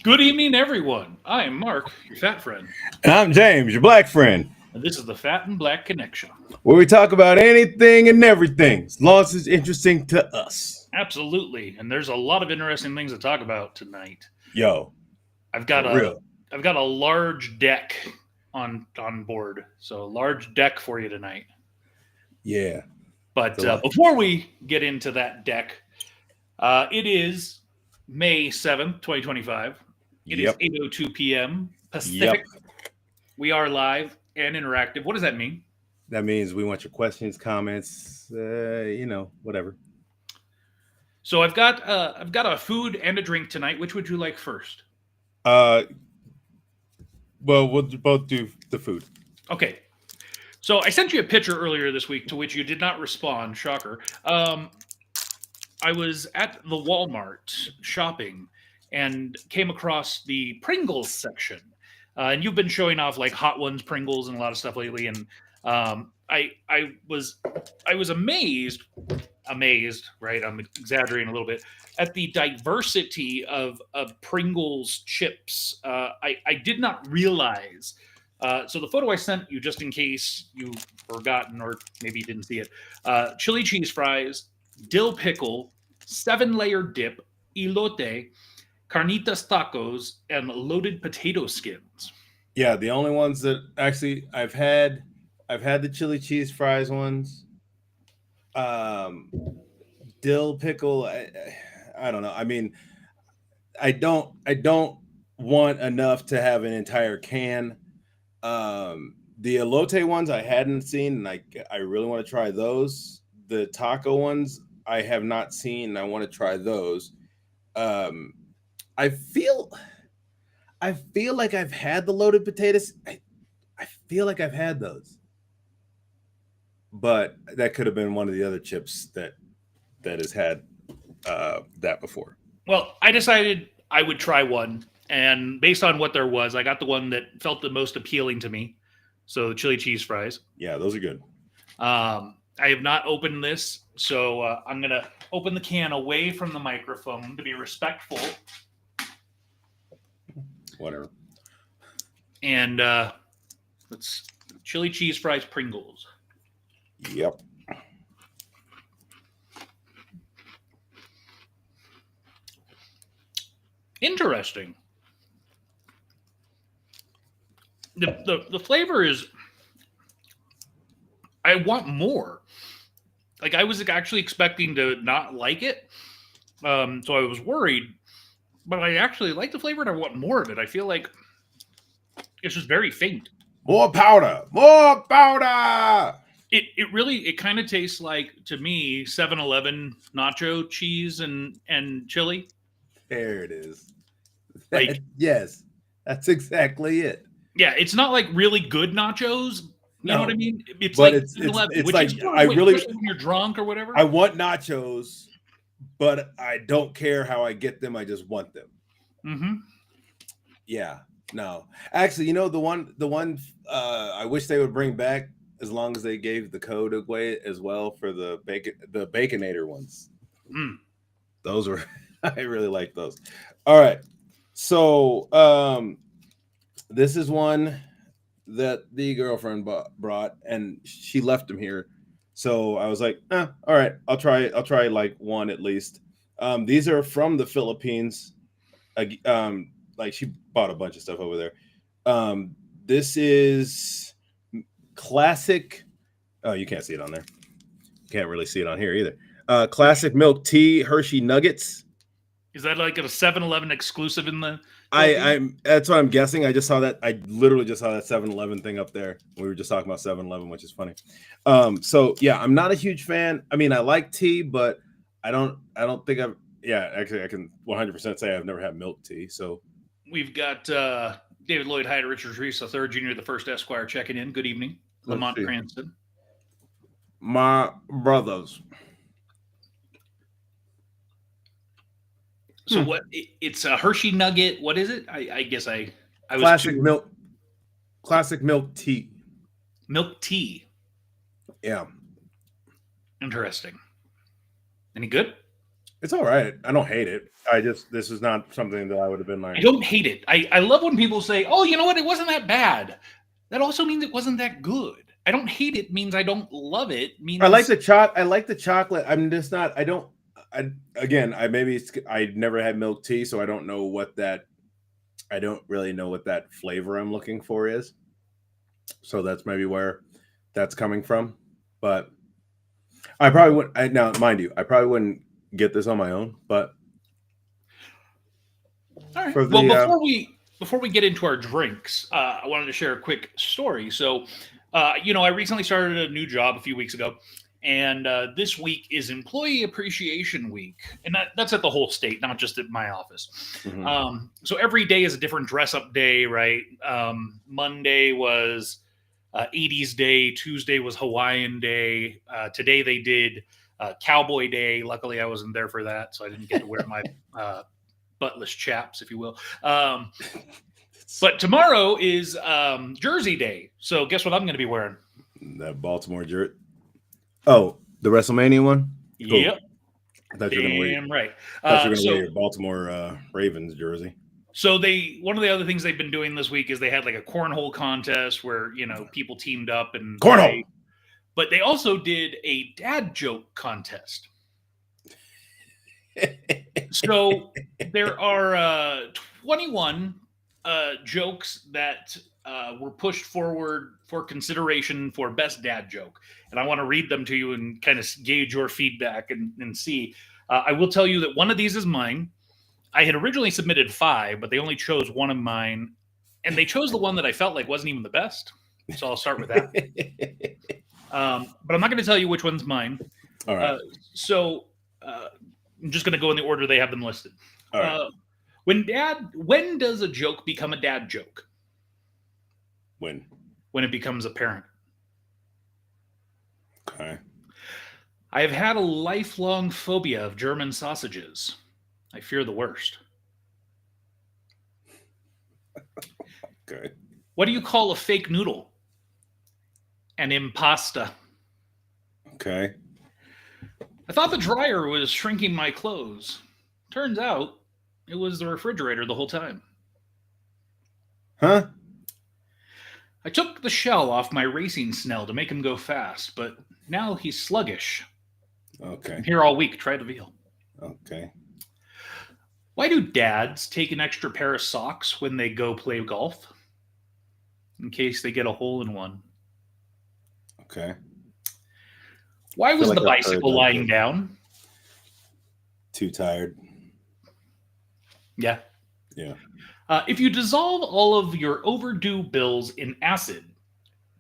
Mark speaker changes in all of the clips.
Speaker 1: Good evening, everyone. I am Mark, your fat friend,
Speaker 2: And I'm James, your black friend,
Speaker 1: and this is the Fat and Black Connection.
Speaker 2: where we talk about anything and everything, as long as it's interesting to us.
Speaker 1: Absolutely, and there's a lot of interesting things to talk about tonight.
Speaker 2: Yo,
Speaker 1: I've
Speaker 2: for
Speaker 1: got a
Speaker 2: real.
Speaker 1: I've got a large deck on board, so a large deck for you tonight.
Speaker 2: Yeah,
Speaker 1: But
Speaker 2: it's a lot.
Speaker 1: before we get into that deck, it is May 7th, 2025. It is
Speaker 2: Yep,
Speaker 1: 8:02 p.m.
Speaker 2: yep.
Speaker 1: Pacific. We are live and interactive. What does that mean?
Speaker 2: That means we want your questions, comments, whatever.
Speaker 1: So I've got a food and a drink tonight. Which would you like first?
Speaker 2: Uh, well, we'll both do the food.
Speaker 1: Okay. So I sent you a picture earlier this week to which you did not respond. Shocker. I was at the Walmart shopping and came across the Pringles section. And you've been showing off like Hot Ones Pringles and a lot of stuff lately. And I was amazed, right? I'm exaggerating a little bit at the diversity of Pringles chips. I did not realize. So the photo I sent you, just in case you've forgotten or maybe you didn't see it, chili cheese fries, dill pickle, 7-layer dip, elote, carnitas tacos, and loaded potato skins.
Speaker 2: Yeah, the only ones that actually I've had the chili cheese fries ones. Um, dill pickle. I don't know. I mean, I don't want enough to have an entire can. The elote ones I hadn't seen, and I really want to try those. The taco ones I have not seen, and I want to try those. Um, I feel I feel like I've had the loaded potatoes. I feel like I've had those, but that could have been one of the other chips that has had that before.
Speaker 1: Well, I decided I would try one, and based on what there was, I got the one that felt the most appealing to me. So chili cheese fries.
Speaker 2: Yeah, those are good.
Speaker 1: I have not opened this, so I'm gonna open the can away from the microphone to be respectful.
Speaker 2: Whatever.
Speaker 1: And let's chili cheese fries Pringles.
Speaker 2: Yep.
Speaker 1: Interesting. The flavor is. I want more. Like I was actually expecting to not like it, so I was worried. But I actually like the flavor and I want more of it. I feel like it's just very faint.
Speaker 2: More powder, more powder.
Speaker 1: It really it kind of tastes like to me 7-Eleven nacho cheese and chili.
Speaker 2: There it is.
Speaker 1: Like
Speaker 2: Yes, that's exactly it.
Speaker 1: yeah, it's not like really good nachos. You know what I
Speaker 2: No,
Speaker 1: mean? It's
Speaker 2: but
Speaker 1: like
Speaker 2: it's
Speaker 1: 7-Eleven, which
Speaker 2: like
Speaker 1: is fine,
Speaker 2: I
Speaker 1: like,
Speaker 2: really
Speaker 1: especially when you're drunk or whatever.
Speaker 2: I want nachos, but I don't care how I get them. I just want them.
Speaker 1: Mm-hmm.
Speaker 2: Yeah. No. Actually, you know the one I wish they would bring back as long as they gave the code away as well for the baconator ones.
Speaker 1: Mm.
Speaker 2: Those were I really like those. All right. So, this is one that the girlfriend brought and she left them here. So I was like, all right, I'll try like one at least. These are from the Philippines. Like she bought a bunch of stuff over there. This is classic. Oh, you can't see it on there. Can't really see it on here either. Classic milk tea Hershey Nuggets.
Speaker 1: Is that like a 7-Eleven exclusive in the?
Speaker 2: I'm that's what I'm guessing. I just saw that. I literally just saw that 7-Eleven thing up there. We were just talking about 7-Eleven, which is funny. So yeah, I'm not a huge fan. I mean, I like tea, but I don't think I've actually I can 100% say I've never had milk tea. So
Speaker 1: We've got David Lloyd Hyde, Richard Reese, the third junior, the first Esquire checking in. Good evening, Lamont Cranston.
Speaker 2: My brothers.
Speaker 1: So what? It's a Hershey Nugget. What is it? I guess I was
Speaker 2: classic milk tea.
Speaker 1: Milk tea.
Speaker 2: Yeah.
Speaker 1: Interesting. Any good?
Speaker 2: It's all right. I don't hate it. This is not something that I would have been like.
Speaker 1: I don't hate it. I love when people say, "Oh, you know what? It wasn't that bad." That also means it wasn't that good. I don't hate it means I don't love it. Means
Speaker 2: I like the chocolate. I'm just not. I don't. I never had milk tea, so I don't know what that. I don't really know what that flavor I'm looking for is. So that's maybe where that's coming from. But I probably wouldn't. Now, mind you, I probably wouldn't get this on my own. But
Speaker 1: all right. Well, before we get into our drinks, I wanted to share a quick story. So, I recently started a new job a few weeks ago, and this week is Employee Appreciation Week, and that's at the whole state, not just at my office.
Speaker 2: Mm-hmm.
Speaker 1: So every day is a different dress-up day, right? Monday was 80s Day, Tuesday was Hawaiian Day. Today they did Cowboy Day. Luckily, I wasn't there for that, so I didn't get to wear my buttless chaps, if you will. But tomorrow is Jersey Day. So guess what I'm going to be wearing?
Speaker 2: That Baltimore jersey. Oh, the WrestleMania one?
Speaker 1: Cool. Yep.
Speaker 2: I thought you were going to wear.
Speaker 1: Right.
Speaker 2: I thought you were going to wear your Baltimore Ravens jersey.
Speaker 1: So one of the other things they've been doing this week is they had like a cornhole contest where people teamed up and
Speaker 2: cornhole.
Speaker 1: But they also did a dad joke contest. So there are 21 jokes that were pushed forward for consideration for best dad joke. And I want to read them to you and kind of gauge your feedback and see. I will tell you that one of these is mine. I had originally submitted 5, but they only chose one of mine. And they chose the one that I felt like wasn't even the best. So I'll start with that. But I'm not going to tell you which one's mine.
Speaker 2: All right.
Speaker 1: I'm just going to go in the order they have them listed.
Speaker 2: All right.
Speaker 1: When does a joke become a dad joke?
Speaker 2: When
Speaker 1: it becomes apparent.
Speaker 2: Okay.
Speaker 1: I have had a lifelong phobia of German sausages. I fear the worst.
Speaker 2: Okay.
Speaker 1: What do you call a fake noodle? An impasta.
Speaker 2: Okay.
Speaker 1: I thought the dryer was shrinking my clothes. Turns out it was the refrigerator the whole time.
Speaker 2: Huh?
Speaker 1: I took the shell off my racing Snell to make him go fast, but now he's sluggish.
Speaker 2: Okay.
Speaker 1: I'm here all week. Try the veal.
Speaker 2: Okay.
Speaker 1: Why do dads take an extra pair of socks when they go play golf? In case they get a hole in one.
Speaker 2: Okay.
Speaker 1: Why was
Speaker 2: like
Speaker 1: the
Speaker 2: I've heard
Speaker 1: bicycle
Speaker 2: that
Speaker 1: lying
Speaker 2: before.
Speaker 1: down?
Speaker 2: Too tired.
Speaker 1: Yeah.
Speaker 2: Yeah.
Speaker 1: If you dissolve all of your overdue bills in acid,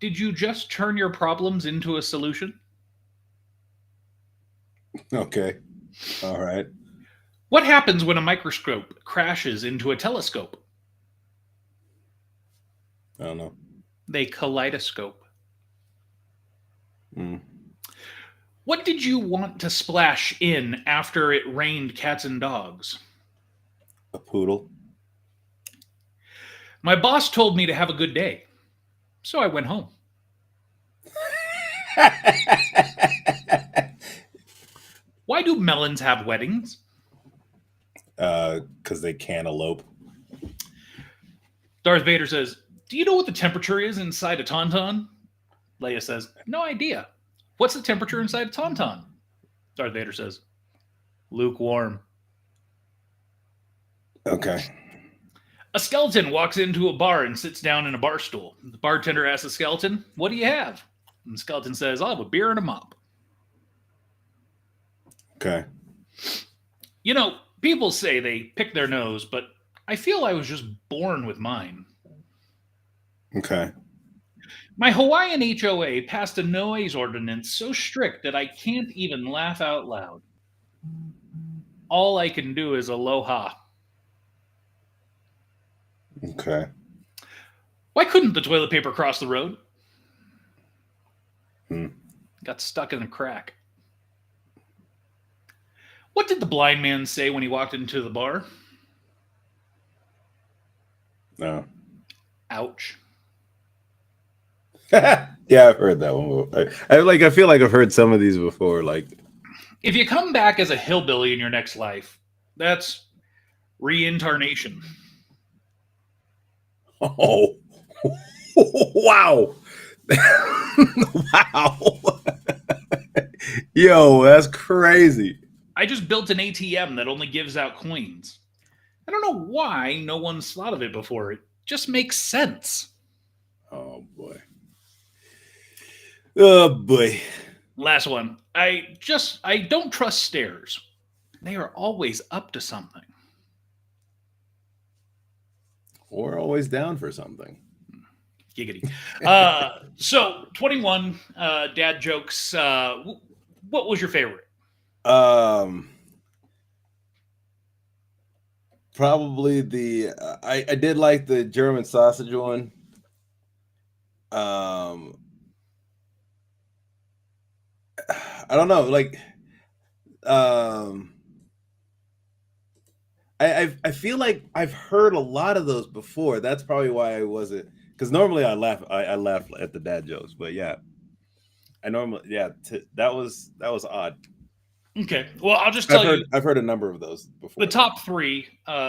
Speaker 1: did you just turn your problems into a solution?
Speaker 2: Okay. All right.
Speaker 1: What happens when a microscope crashes into a telescope?
Speaker 2: I don't know.
Speaker 1: They kaleidoscope.
Speaker 2: Mm.
Speaker 1: What did you want to splash in after it rained cats and dogs?
Speaker 2: A poodle.
Speaker 1: My boss told me to have a good day, so I went home. Why do melons have weddings?
Speaker 2: Because they cantaloupe.
Speaker 1: Darth Vader says, "Do you know what the temperature is inside a tauntaun?" Leia says, "No idea." "What's the temperature inside a tauntaun?" Darth Vader says, "Lukewarm."
Speaker 2: Okay.
Speaker 1: A skeleton walks into a bar and sits down in a bar stool. The bartender asks the skeleton, "What do you have?" And the skeleton says, "I'll have a beer and a mop."
Speaker 2: Okay.
Speaker 1: You know, people say they pick their nose, but I feel I was just born with mine.
Speaker 2: Okay.
Speaker 1: My Hawaiian HOA passed a noise ordinance so strict that I can't even laugh out loud. All I can do is aloha.
Speaker 2: Okay.
Speaker 1: Why couldn't the toilet paper cross the road?
Speaker 2: Hmm.
Speaker 1: Got stuck in a crack. What did the blind man say when he walked into the bar?
Speaker 2: No.
Speaker 1: Ouch.
Speaker 2: Yeah, I've heard that one before. I feel like I've heard some of these before. Like,
Speaker 1: If you come back as a hillbilly in your next life, that's reincarnation.
Speaker 2: oh, wow, wow, yo, that's crazy.
Speaker 1: I just built an ATM that only gives out coins. I don't know why no one's thought of it before. It just makes sense.
Speaker 2: Oh boy. Oh boy.
Speaker 1: Last one. I don't trust stairs. They are always up to something.
Speaker 2: We're always down for something.
Speaker 1: Giggity. So 21 dad jokes. What was your favorite?
Speaker 2: Probably the I did like the German sausage one. I don't know, like I feel like I've heard a lot of those before. That's probably why I wasn't, because normally I laugh at the dad jokes, but yeah, I normally that was odd.
Speaker 1: Okay. Well, I'll just tell you
Speaker 2: I've heard a number of those before.
Speaker 1: the top three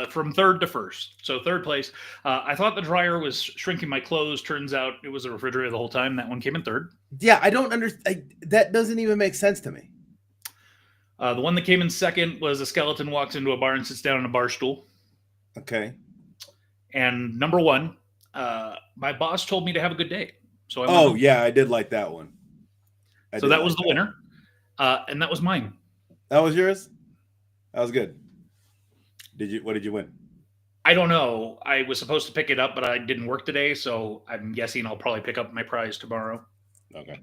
Speaker 1: from third to first. So third place, I thought the dryer was shrinking my clothes. Turns out it was a refrigerator the whole time. That one came in third.
Speaker 2: Yeah, I don't understand. That doesn't even make sense to me.
Speaker 1: The one that came in second was a skeleton walks into a bar and sits down on a bar stool.
Speaker 2: Okay.
Speaker 1: And number one, my boss told me to have a good day. So
Speaker 2: yeah, I did like that one.
Speaker 1: So that was the winner. And that was mine.
Speaker 2: That was yours? That was good. What did you win?
Speaker 1: I don't know. I was supposed to pick it up, but I didn't work today, so I'm guessing I'll probably pick up my prize tomorrow.
Speaker 2: Okay.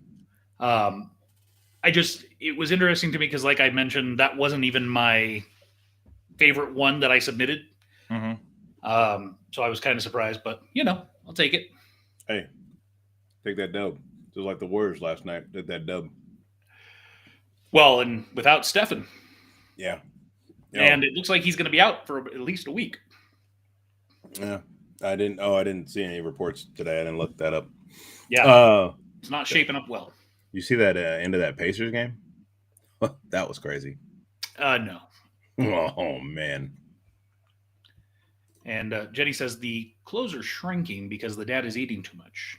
Speaker 1: It was interesting to me because, like I mentioned, that wasn't even my favorite one that I submitted.
Speaker 2: Mm-hmm.
Speaker 1: So I was kind of surprised, but I'll take it.
Speaker 2: Hey, take that dub. Just like the Warriors last night did that dub.
Speaker 1: Well, and without Stefan.
Speaker 2: Yeah.
Speaker 1: And it looks like he's going to be out for at least a week.
Speaker 2: Yeah. I didn't see any reports today. I didn't look that up.
Speaker 1: Yeah. It's not shaping up well.
Speaker 2: You see that end of that Pacers game? That was crazy.
Speaker 1: No.
Speaker 2: Oh, man.
Speaker 1: And Jenny says the clothes are shrinking because the dad is eating too much.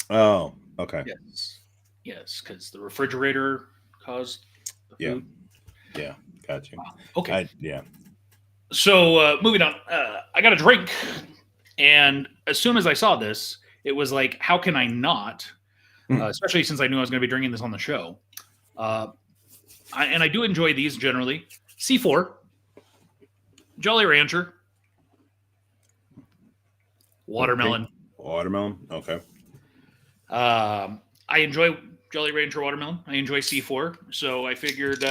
Speaker 2: Oh, okay.
Speaker 1: Yes, because the refrigerator caused the food.
Speaker 2: Yeah, got you.
Speaker 1: Okay.
Speaker 2: Yeah.
Speaker 1: So moving on, I got a drink, and as soon as I saw this, it was like, how can I not? Especially since I knew I was going to be drinking this on the show. And I do enjoy these generally. C4, Jolly Rancher, watermelon.
Speaker 2: Watermelon. Okay.
Speaker 1: I enjoy Jolly Rancher watermelon. I enjoy C4, so I figured,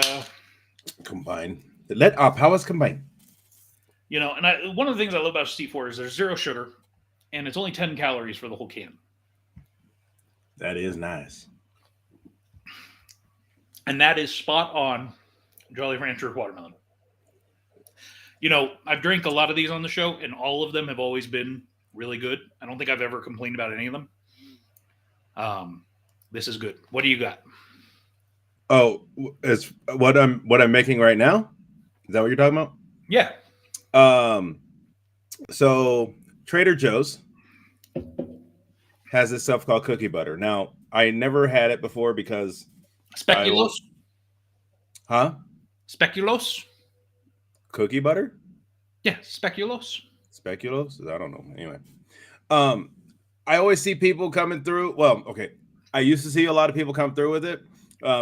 Speaker 2: Combine. Let up. How is combined?
Speaker 1: and one of the things I love about C4 is there's zero sugar, and it's only 10 calories for the whole can.
Speaker 2: That is nice.
Speaker 1: And that is spot on Jolly Rancher watermelon. I've drank a lot of these on the show, and all of them have always been really good. I don't think I've ever complained about any of them. This is good. What do you got?
Speaker 2: Oh, it's what I'm making right now. Is that what you're talking about?
Speaker 1: Yeah.
Speaker 2: So Trader Joe's has this stuff called cookie butter. Now, I never had it before because
Speaker 1: Speculoos? Speculoos?
Speaker 2: Cookie butter?
Speaker 1: Yeah, speculoos.
Speaker 2: Speculoos? I don't know. Anyway. I always see people coming through. Well, okay. I used to see a lot of people come through with it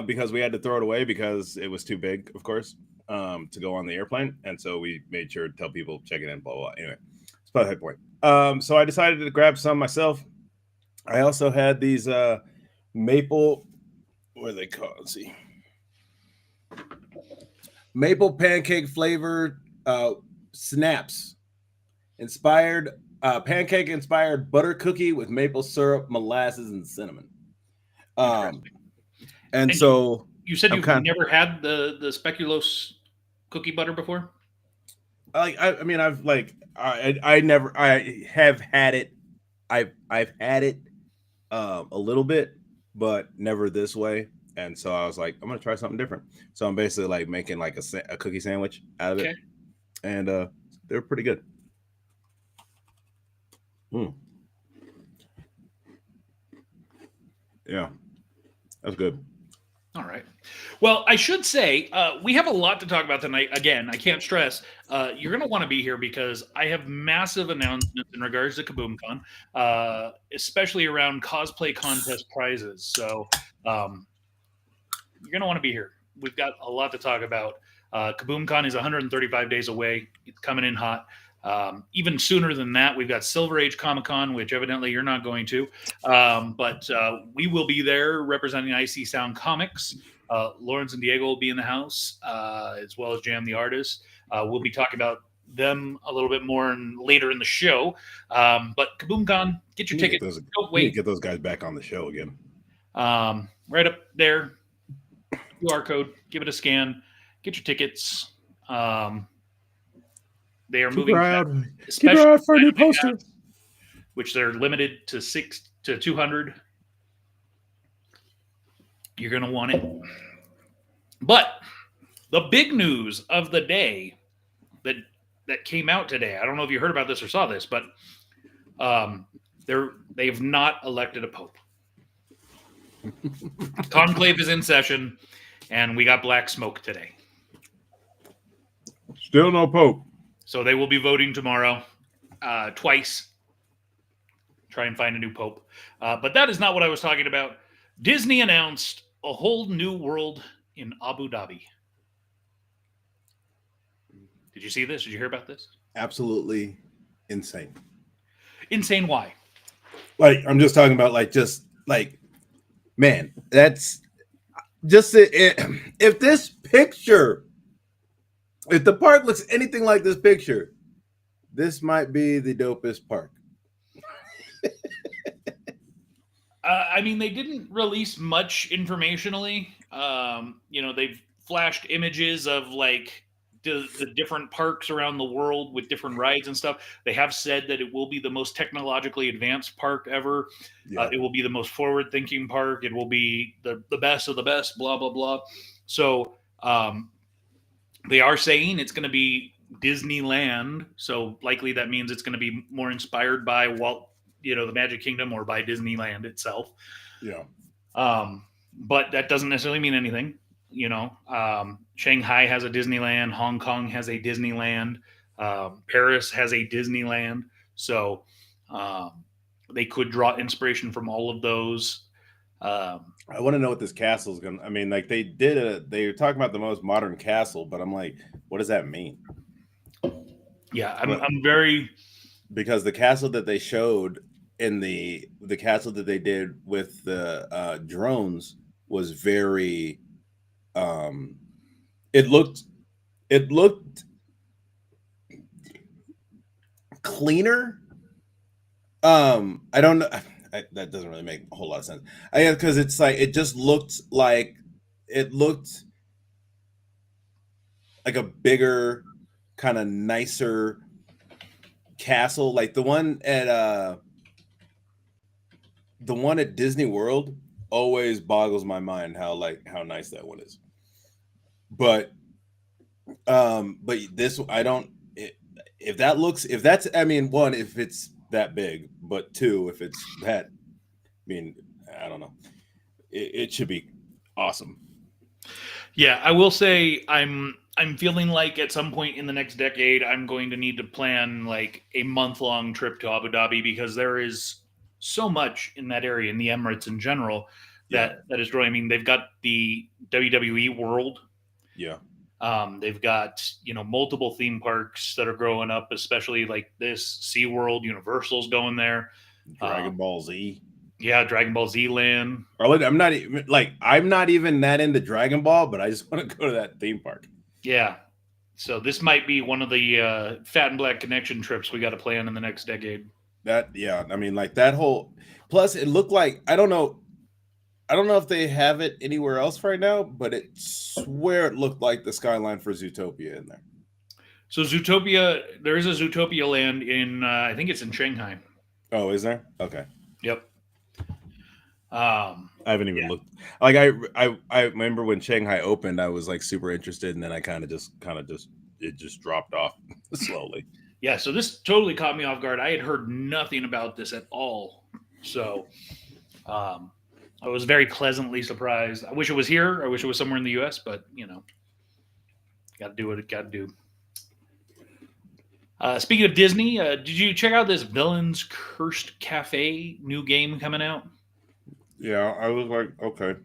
Speaker 2: because we had to throw it away because it was too big, of course, to go on the airplane. And so we made sure to tell people, check it in, blah, blah, blah. Anyway, it's about that point. So I decided to grab some myself. I also had these maple, what are they called? Let's see. Maple pancake flavored snaps, pancake inspired butter cookie with maple syrup, molasses, and cinnamon. And so
Speaker 1: you said you've never had the speculoos cookie butter before?
Speaker 2: I have had it. I've had it a little bit, but never this way. And so I was like, I'm gonna try something different. So I'm basically like making like a cookie sandwich out of it, and they're pretty good. Yeah, that's good.
Speaker 1: All right. Well, I should say we have a lot to talk about tonight. Again, I can't stress you're going to want to be here because I have massive announcements in regards to KaboomCon, especially around cosplay contest prizes. So you're going to want to be here. We've got a lot to talk about. KaboomCon is 135 days away. It's coming in hot. Even sooner than that, we've got Silver Age Comic Con, which evidently you're not going to. But we will be there representing IC Sound Comics. Lawrence and Diego will be in the house, as well as Jam the Artist. We'll be talking about them a little bit more later in the show. But KaboomCon, get your ticket.
Speaker 2: Don't wait. Get those guys back on the show again.
Speaker 1: Right up there, QR code. Give it a scan. Get your tickets. They are moving especially
Speaker 2: for a new poster,
Speaker 1: which they're limited to 6 to 200. You're going to want it. But the big news of the day that came out today, I don't know if you heard about this or saw this, but they have not elected a pope. Conclave is in session, and we got black smoke today.
Speaker 2: Still no pope.
Speaker 1: So they will be voting tomorrow twice. Try and find a new pope. But that is not what I was talking about. Disney announced a whole new world in Abu Dhabi. Did you see this? Did you hear about this?
Speaker 2: Absolutely insane.
Speaker 1: Insane why?
Speaker 2: Like, I'm just talking about man, that's just if this picture, if the park looks anything like this picture, this might be the dopest park.
Speaker 1: I mean, they didn't release much informationally. They've flashed images of the different parks around the world with different rides and stuff. They have said that it will be the most technologically advanced park ever. Yeah. It will be the most forward-thinking park. It will be the best of the best, blah, blah, blah. So they are saying it's going to be Disneyland. So likely that means it's going to be more inspired by the Magic Kingdom or by Disneyland itself.
Speaker 2: Yeah.
Speaker 1: But that doesn't necessarily mean anything. Shanghai has a Disneyland. Hong Kong has a Disneyland. Paris has a Disneyland, so they could draw inspiration from all of those.
Speaker 2: I want to know what this castle is going to. I mean, like they were talking about the most modern castle, but I'm like, what does that mean?
Speaker 1: Yeah, I'm very,
Speaker 2: because the castle that they showed in the castle that they did with the drones was very it looked cleaner. I don't know. That doesn't really make a whole lot of sense. Because it's like it looked like a bigger, kind of nicer castle, like the one at Disney World. Always boggles my mind how nice that one is. But this I don't. If that's I mean, one, if it's that big, but two, if it's that, I mean, I don't know. It should be awesome.
Speaker 1: Yeah, I will say I'm feeling like at some point in the next decade I'm going to need to plan like a month-long trip to Abu Dhabi, because there is so much in that area, in the Emirates in general, that is growing. I mean, they've got the WWE World.
Speaker 2: Yeah.
Speaker 1: They've got, multiple theme parks that are growing up, especially like this SeaWorld. Universal's going there.
Speaker 2: Dragon Ball Z.
Speaker 1: Yeah, Dragon Ball Z Land.
Speaker 2: I'm not even that into Dragon Ball, but I just want to go to that theme park.
Speaker 1: Yeah. So this might be one of the Fat and Black Connection trips we got to plan in the next decade.
Speaker 2: I mean, like that whole. Plus, it looked like I don't know if they have it anywhere else right now, but it looked like the skyline for Zootopia in there.
Speaker 1: So Zootopia, there is a Zootopia land in, I think it's in Shanghai.
Speaker 2: Oh, is there? Okay.
Speaker 1: Yep.
Speaker 2: I haven't even looked. Like I remember when Shanghai opened, I was like super interested, and then I kind of just it just dropped off slowly.
Speaker 1: Yeah. So this totally caught me off guard. I had heard nothing about this at all. So, I was very pleasantly surprised. I wish it was here. I wish it was somewhere in the U.S., but got to do what it got to do. Speaking of Disney, did you check out this Villains Cursed Cafe new game coming out?
Speaker 2: Yeah, I was like, okay.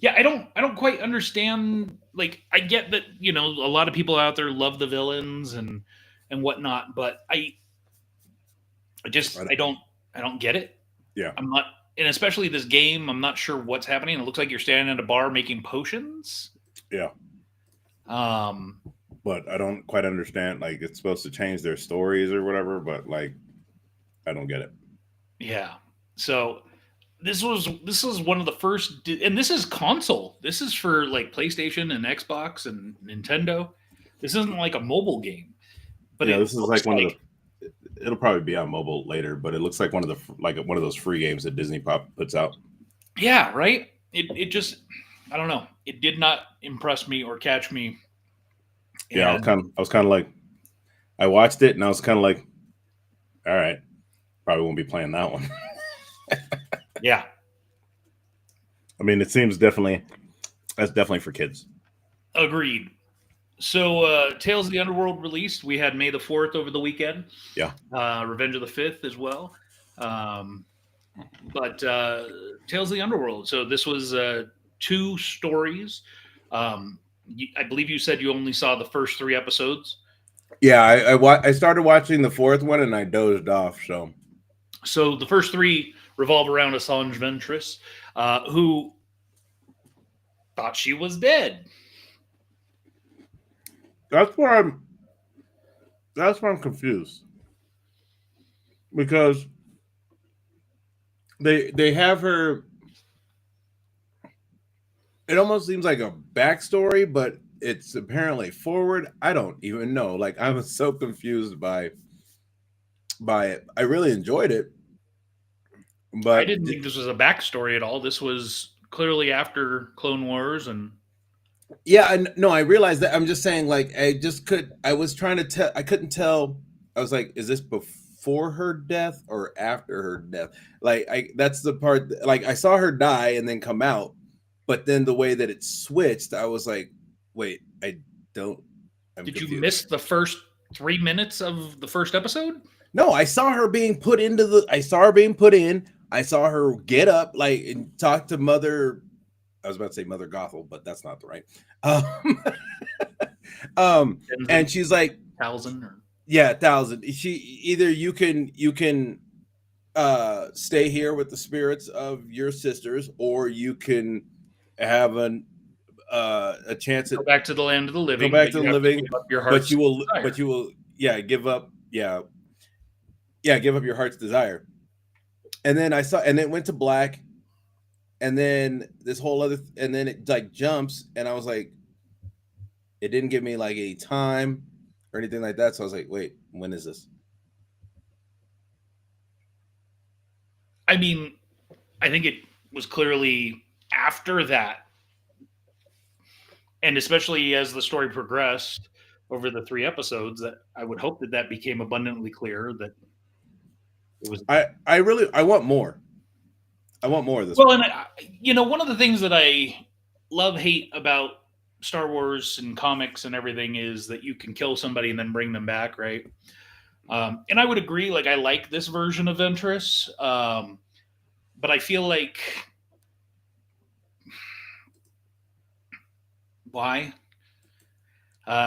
Speaker 1: Yeah, I don't quite understand. Like, I get that a lot of people out there love the villains and whatnot, but I don't get it.
Speaker 2: Yeah,
Speaker 1: I'm not, and especially this game, I'm not sure what's happening. It looks like you're standing at a bar making potions.
Speaker 2: Yeah. But I don't quite understand. Like, it's supposed to change their stories or whatever, but like, I don't get it.
Speaker 1: Yeah. So this was one of the first, and this is console. This is for like PlayStation and Xbox and Nintendo. This isn't like a mobile game. But
Speaker 2: yeah, this is like one of the. It'll probably be on mobile later, but it looks like one of those free games that Disney puts out.
Speaker 1: Yeah, right. It just, I don't know. It did not impress me or catch me.
Speaker 2: And yeah, I was kind of like, I watched it and I was kind of like, all right, probably won't be playing that one.
Speaker 1: Yeah.
Speaker 2: I mean, it seems that's definitely for kids.
Speaker 1: Agreed. So, Tales of the Underworld released. We had May the 4th over the weekend.
Speaker 2: Yeah.
Speaker 1: Revenge of the 5th as well. But Tales of the Underworld. So this was 2 stories. I believe you said you only saw the first 3 episodes.
Speaker 2: Yeah, I started watching the 4th one and I dozed off.
Speaker 1: So the first 3 revolve around Assange Ventress, who thought she was dead.
Speaker 2: That's where I'm confused, because they have her. It almost seems like a backstory, but it's apparently forward. I don't even know. Like, I was so confused by it. I really enjoyed it, but
Speaker 1: I didn't think this was a backstory at all. This was clearly after Clone Wars and.
Speaker 2: Yeah, no, I realized that. I'm just saying, like, I was trying to tell, I couldn't tell. I was like, is this before her death or after her death? Like, that's the part, like, I saw her die and then come out, but then the way that it switched, I was like, wait,
Speaker 1: Did you miss the first 3 minutes of the first episode?
Speaker 2: No, I saw her being put into the. I saw her being put in. I saw her get up, like, and talk to Mother. I was about to say Mother Gothel, but that's not the right. Um, and she's like,
Speaker 1: 1,000 or
Speaker 2: yeah, 1,000. She either you can stay here with the spirits of your sisters, or you can have a chance at
Speaker 1: go back to the land of the living.
Speaker 2: go back
Speaker 1: but
Speaker 2: to
Speaker 1: you
Speaker 2: the
Speaker 1: have to
Speaker 2: living,
Speaker 1: give up your
Speaker 2: but
Speaker 1: heart's
Speaker 2: you will
Speaker 1: desire.
Speaker 2: but you will give up give up your heart's desire. And then and it went to black, and then this whole other and then it like jumps, and I was like, it didn't give me like a time or anything like that, so I was like, wait, when is this?
Speaker 1: I mean, I think it was clearly after that, and especially as the story progressed over the 3 episodes, that I would hope that that became abundantly clear that it was.
Speaker 2: I want more. I want more of this.
Speaker 1: Well, and one of the things that I hate about Star Wars and comics and everything is that you can kill somebody and then bring them back, right? And I would agree. Like, I like this version of Ventress, but I feel like why?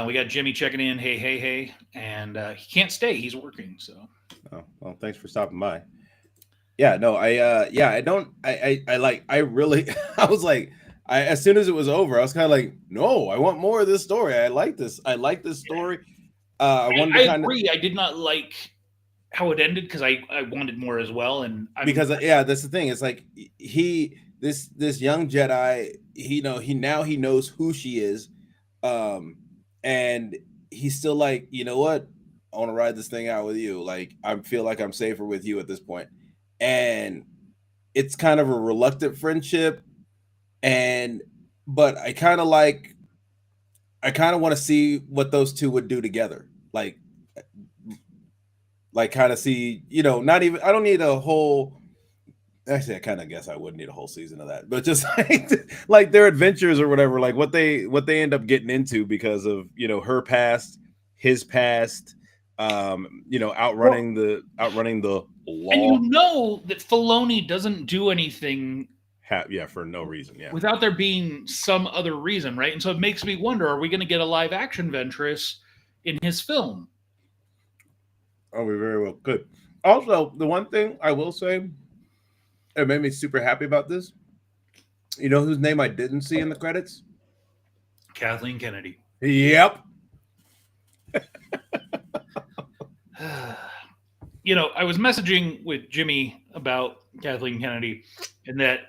Speaker 1: We got Jimmy checking in. Hey, and he can't stay. He's working. So.
Speaker 2: Oh, well, thanks for stopping by. Yeah, no, I don't, I really, I was like, as soon as it was over, I was kind of like, no, I want more of this story. I like this story. I
Speaker 1: agree. I did not like how it ended because I wanted more as well. And
Speaker 2: that's the thing. It's like this young Jedi, he knows who she is. And he's still like, you know what? I want to ride this thing out with you. Like, I feel like I'm safer with you at this point. And it's kind of a reluctant friendship. But I kind of want to see what those two would do together. Like kind of see, not even, I don't need a whole, actually, I kind of guess I would need a whole season of that, but just like their adventures or whatever, like what they end up getting into because of, her past, his past, outrunning the law.
Speaker 1: And that Filoni doesn't do anything
Speaker 2: for no reason,
Speaker 1: without there being some other reason, right? And so it makes me wonder, are we going to get a live action Ventress in his film?
Speaker 2: Oh, we very well could. Also, the one thing I will say that made me super happy about this, you know whose name I didn't see in the credits?
Speaker 1: Kathleen Kennedy.
Speaker 2: Yep.
Speaker 1: I was messaging with Jimmy about Kathleen Kennedy, and that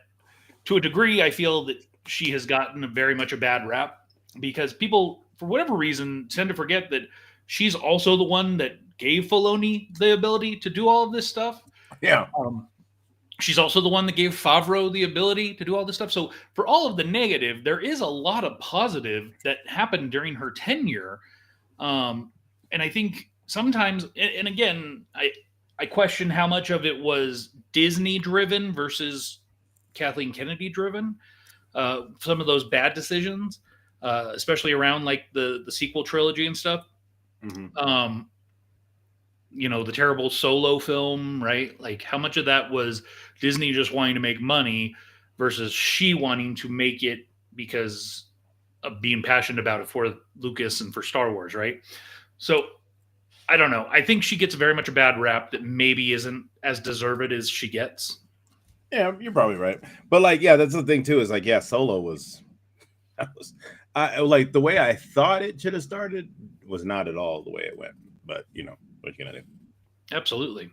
Speaker 1: to a degree, I feel that she has gotten very much a bad rap because people, for whatever reason, tend to forget that she's also the one that gave Filoni the ability to do all of this stuff.
Speaker 2: Yeah.
Speaker 1: She's also the one that gave Favreau the ability to do all this stuff. So for all of the negative, there is a lot of positive that happened during her tenure. And I think sometimes, and again, I question how much of it was Disney driven versus Kathleen Kennedy driven. Some of those bad decisions, especially around like the sequel trilogy and stuff.
Speaker 2: Mm-hmm.
Speaker 1: The terrible Solo film, right? Like how much of that was Disney just wanting to make money versus she wanting to make it because of being passionate about it for Lucas and for Star Wars, right? So I don't know. I think she gets very much a bad rap that maybe isn't as deserved as she gets.
Speaker 2: Yeah, you're probably right. But that's the thing too, is Solo was like the way I thought it should have started was not at all the way it went. But what are you gonna do?
Speaker 1: Absolutely.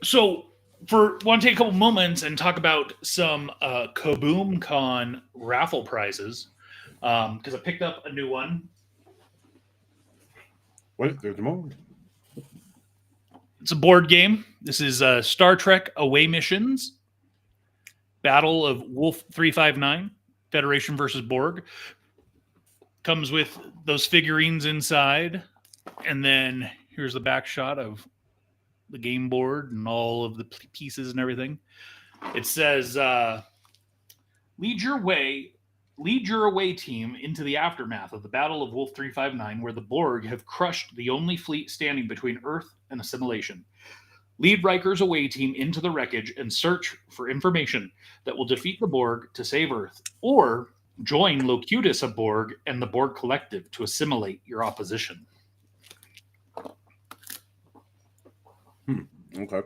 Speaker 1: So want to take a couple moments and talk about some Kaboom Con raffle prizes because I picked up a new one.
Speaker 2: Wait, there's more.
Speaker 1: It's a board game. This is Star Trek Away Missions, Battle of Wolf 359, Federation versus Borg. Comes with those figurines inside, and then here's the back shot of the game board and all of the pieces and everything. It says, lead your way, lead your away team into the aftermath of the Battle of Wolf 359, where the Borg have crushed the only fleet standing between Earth and assimilation. Lead Riker's away team into the wreckage and search for information that will defeat the Borg to save Earth, or join Locutus of Borg and the Borg Collective to assimilate your opposition.
Speaker 2: Okay.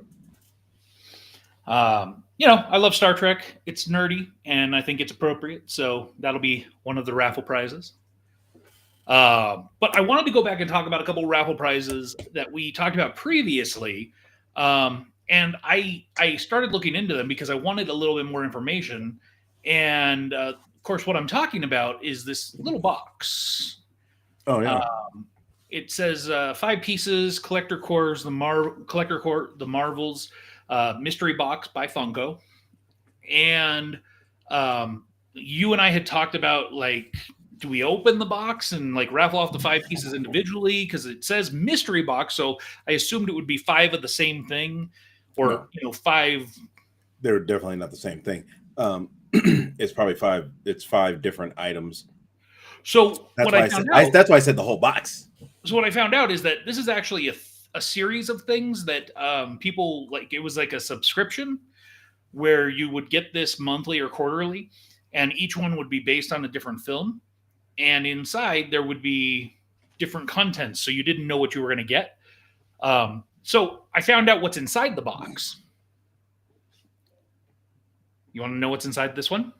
Speaker 1: I love Star Trek. It's nerdy, and I think it's appropriate. So that'll be one of the raffle prizes. But I wanted to go back and talk about a couple raffle prizes that we talked about previously. And I started looking into them because I wanted a little bit more information. And of course, what I'm talking about is this little box.
Speaker 2: Oh yeah.
Speaker 1: It says 5 pieces, Collector Cores, the Marvels, mystery box by Funko, and you and I had talked about, like, do we open the box and like raffle off the 5 pieces individually, because it says mystery box, so I assumed it would be 5 of the same thing, or
Speaker 2: No.
Speaker 1: 5.
Speaker 2: They're definitely not the same thing. It's probably 5. It's 5 different items.
Speaker 1: So
Speaker 2: That's
Speaker 1: what
Speaker 2: why
Speaker 1: I found out.
Speaker 2: That's why I said the whole box.
Speaker 1: So what I found out is that this is actually a series of things that people like. It was like a subscription where you would get this monthly or quarterly, and each one would be based on a different film, and inside there would be different contents, so you didn't know what you were going to get. So I found out what's inside the box. You want to know what's inside this one?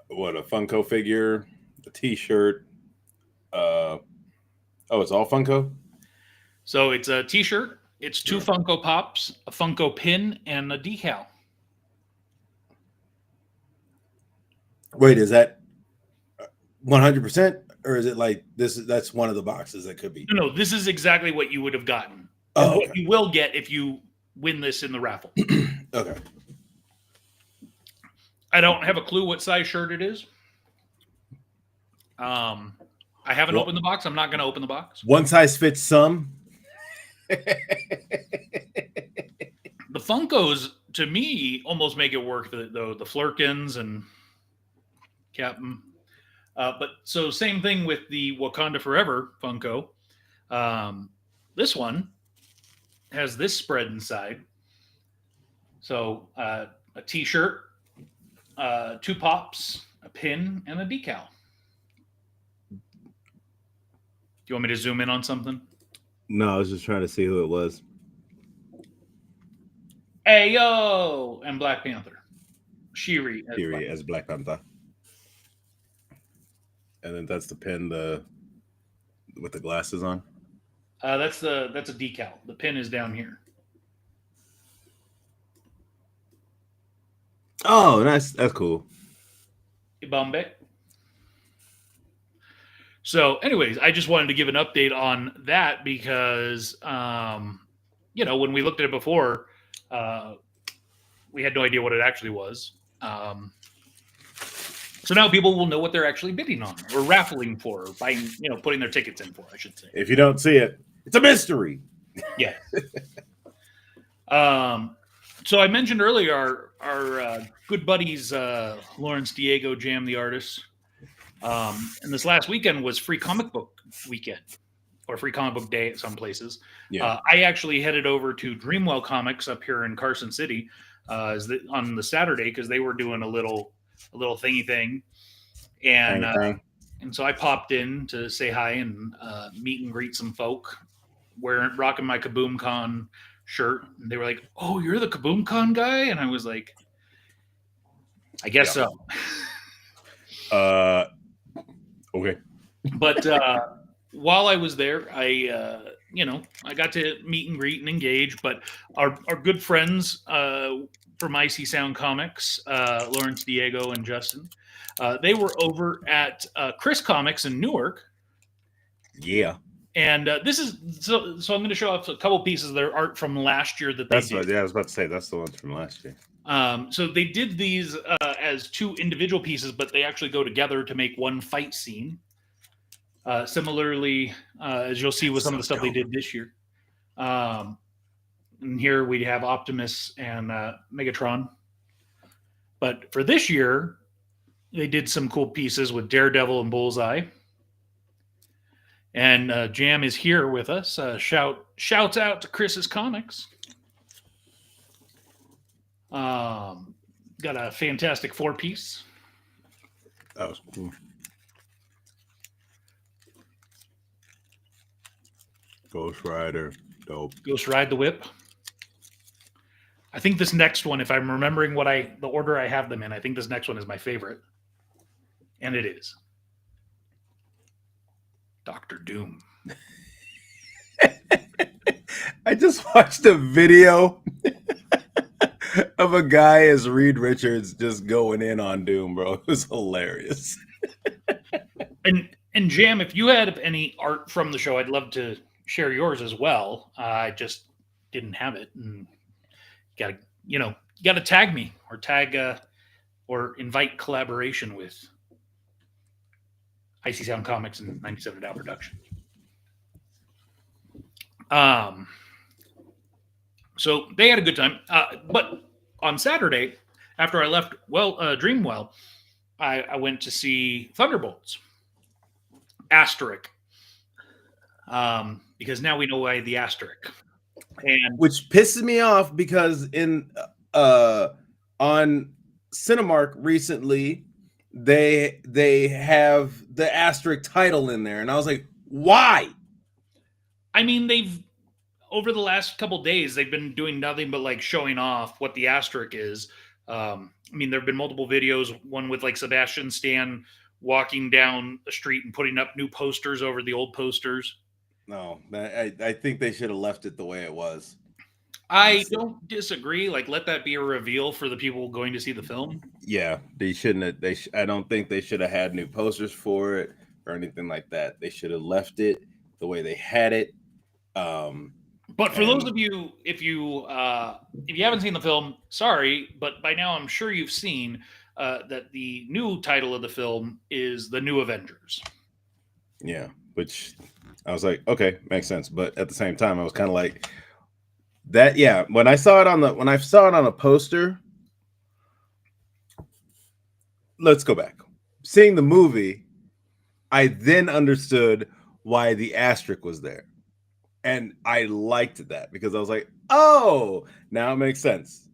Speaker 2: What, a Funko figure, a T-shirt. It's all Funko?
Speaker 1: So it's a T-shirt, it's 2 Funko Pops, a Funko pin, and a decal.
Speaker 2: Wait, is that 100%, or is it like this? That's one of the boxes that could be.
Speaker 1: No, this is exactly what you would have gotten.
Speaker 2: Oh,
Speaker 1: what you will get if you win this in the raffle.
Speaker 2: Okay.
Speaker 1: I don't have a clue what size shirt it is. I haven't opened the box. I'm not going to open the box.
Speaker 2: One size fits some.
Speaker 1: The Funkos, to me, almost make it work, though. The Flurkins and Captain. But so same thing with the Wakanda Forever Funko. This one has this spread inside. So a T-shirt, 2 pops, a pin, and a decal. Do you want me to zoom in on something?
Speaker 2: No, I was just trying to see who it was.
Speaker 1: Ayo! And Black Panther. Shiri
Speaker 2: as Black Panther. And then that's the pin, with the glasses on.
Speaker 1: That's a decal. The pin is down here.
Speaker 2: Oh, that's cool.
Speaker 1: Bombay. So, anyways, I just wanted to give an update on that because, when we looked at it before, we had no idea what it actually was. So now people will know what they're actually bidding on, or raffling for, or buying, putting their tickets in for, I should say.
Speaker 2: If you don't see it, it's a mystery.
Speaker 1: Yeah. So I mentioned earlier our good buddies Lawrence Diego Jam the Artist. And this last weekend was Free Comic Book Weekend, or Free Comic Book Day at some places.
Speaker 2: Yeah.
Speaker 1: I actually headed over to Dreamwell Comics up here in Carson City on the Saturday, because they were doing a little thingy thing, and so I popped in to say hi and meet and greet some folk, rocking my Kaboom Con shirt. And they were like, "Oh, you're the Kaboom Con guy?" And I was like, "I guess so."
Speaker 2: Okay.
Speaker 1: But while I was there, I got to meet and greet and engage. But our good friends from IC Sound Comics, Lawrence Diego and Justin, they were over at Chris Comics in Newark.
Speaker 2: Yeah.
Speaker 1: And this is so I'm going to show off a couple pieces of their art from last year that they did.
Speaker 2: I was about to say that's the ones from last year.
Speaker 1: So they did these as 2 individual pieces, but they actually go together to make one fight scene. Similarly, as you'll see with some of the stuff they did this year. And here we have Optimus and Megatron. But for this year, They did some cool pieces with Daredevil and Bullseye. And Jam is here with us. Shouts out to Chris's Comics. Got a fantastic 4-piece.
Speaker 2: That was cool. Ghost Rider, dope.
Speaker 1: Ghost Ride the Whip. I think this next one, if I'm remembering the order I have them in, I think this next one is my favorite. And it is Doctor Doom.
Speaker 2: I just watched a video of a guy as Reed Richards just going in on Doom, bro. It was hilarious.
Speaker 1: And Jam, if you had any art from the show, I'd love to share yours as well. I just didn't have it, and gotta tag me or tag or invite collaboration with Icy Sound Comics and 97 Down Productions. So they had a good time, but on Saturday, after I left Dreamwell, I went to see Thunderbolts. Asterisk. Because now we know why the asterisk. And
Speaker 2: which pisses me off because on Cinemark recently they have the asterisk title in there, and I was like, why?
Speaker 1: I mean, they've over the last couple days they've been doing nothing but like showing off what the asterisk is. I mean, there have been multiple videos, one with like Sebastian Stan walking down a street and putting up new posters over the old posters.
Speaker 2: No, I think they should have left it the way it was.
Speaker 1: I don't disagree. Like, let that be a reveal for the people going to see the film.
Speaker 2: Yeah, they shouldn't have. I don't think they should have had new posters for it or anything like that. They should have left it the way they had it.
Speaker 1: But for those of you, if you haven't seen the film, sorry, but by now I'm sure you've seen that the new title of the film is The New Avengers.
Speaker 2: Yeah, which I was like, okay, makes sense. But at the same time, I was kind of like that. Yeah, when I saw it on a poster, let's go back. Seeing the movie, I then understood why the asterisk was there. And I liked that because I was like, oh, now it makes sense.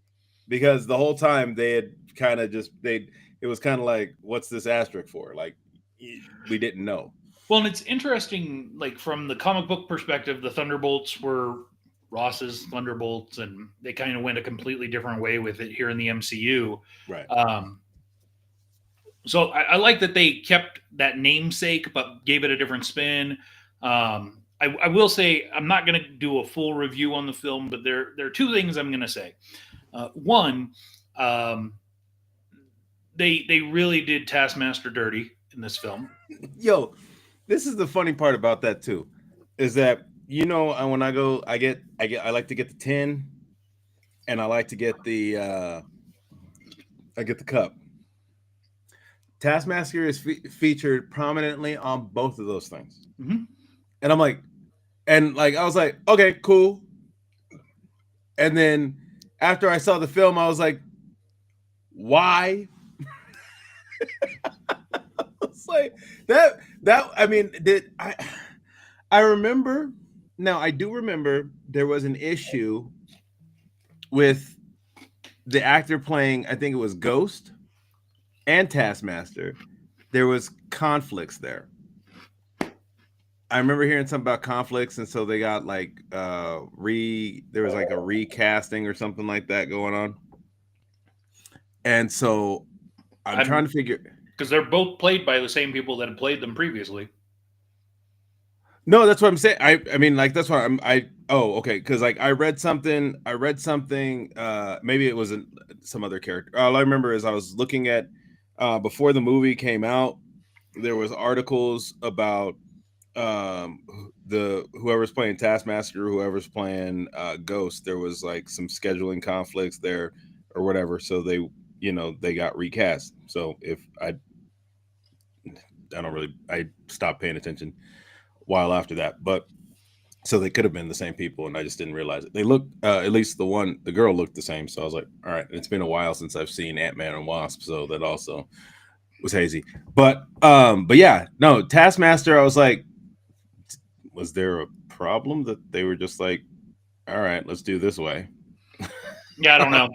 Speaker 2: Because the whole time they had kind of it was kind of like, what's this asterisk for? Like, we didn't know.
Speaker 1: Well, and it's interesting, like from the comic book perspective, the Thunderbolts were Ross's Thunderbolts, and they kind of went a completely different way with it here in the MCU.
Speaker 2: Right.
Speaker 1: So I like that they kept that namesake, but gave it a different spin. I will say I'm not going to do a full review on the film, but there are two things I'm going to say. One, they really did Taskmaster dirty in this film.
Speaker 2: Yo, this is the funny part about that too, is that when I go, I like to get the tin, and I like to get the cup. Taskmaster is featured prominently on both of those things.
Speaker 1: Mm-hmm.
Speaker 2: And I'm like, I was like, okay, cool. And then after I saw the film, I was like, why? It's like that. I mean, I remember. Now I do remember there was an issue with the actor playing, I think it was Ghost and Taskmaster. There was conflicts there. I remember hearing something about conflicts, and so they got like there was like a recasting or something like that going on. And so I'm trying to figure,
Speaker 1: because they're both played by the same people that had played them previously.
Speaker 2: No, that's what I'm saying. I mean, like, that's what okay, because like I read something, maybe it was some other character. All I remember is I was looking at before the movie came out, there was articles about whoever's playing Taskmaster, whoever's playing Ghost. There was like some scheduling conflicts there or whatever, so they got recast. So I stopped paying attention while after that, but so they could have been the same people, and I just didn't realize it. They looked, at least the girl looked the same. So I was like, all right, it's been a while since I've seen Ant-Man and Wasp, so that also was hazy. But yeah, no, Taskmaster, I was like, was there a problem that they were just like, all right, let's do this way?
Speaker 1: Yeah, I don't know.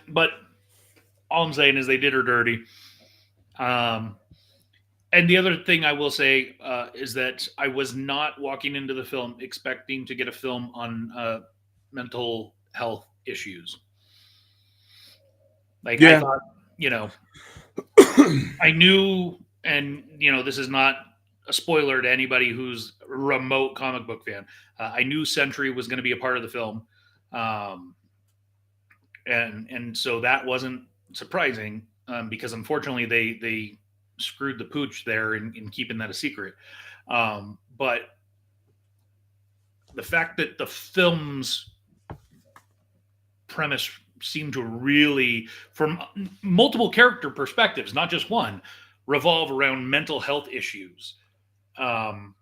Speaker 1: But all I'm saying is they did her dirty. Um, and the other thing I will say is that I was not walking into the film expecting to get a film on mental health issues. Like I
Speaker 2: Yeah.
Speaker 1: thought, you know, I knew, and this is not a spoiler to anybody who's a remote comic book fan. I knew Sentry was going to be a part of the film, um, and so that wasn't surprising because unfortunately they screwed the pooch there in keeping that a secret. But the fact that the film's premise seemed to really, from multiple character perspectives, not just one, revolve around mental health issues. Um,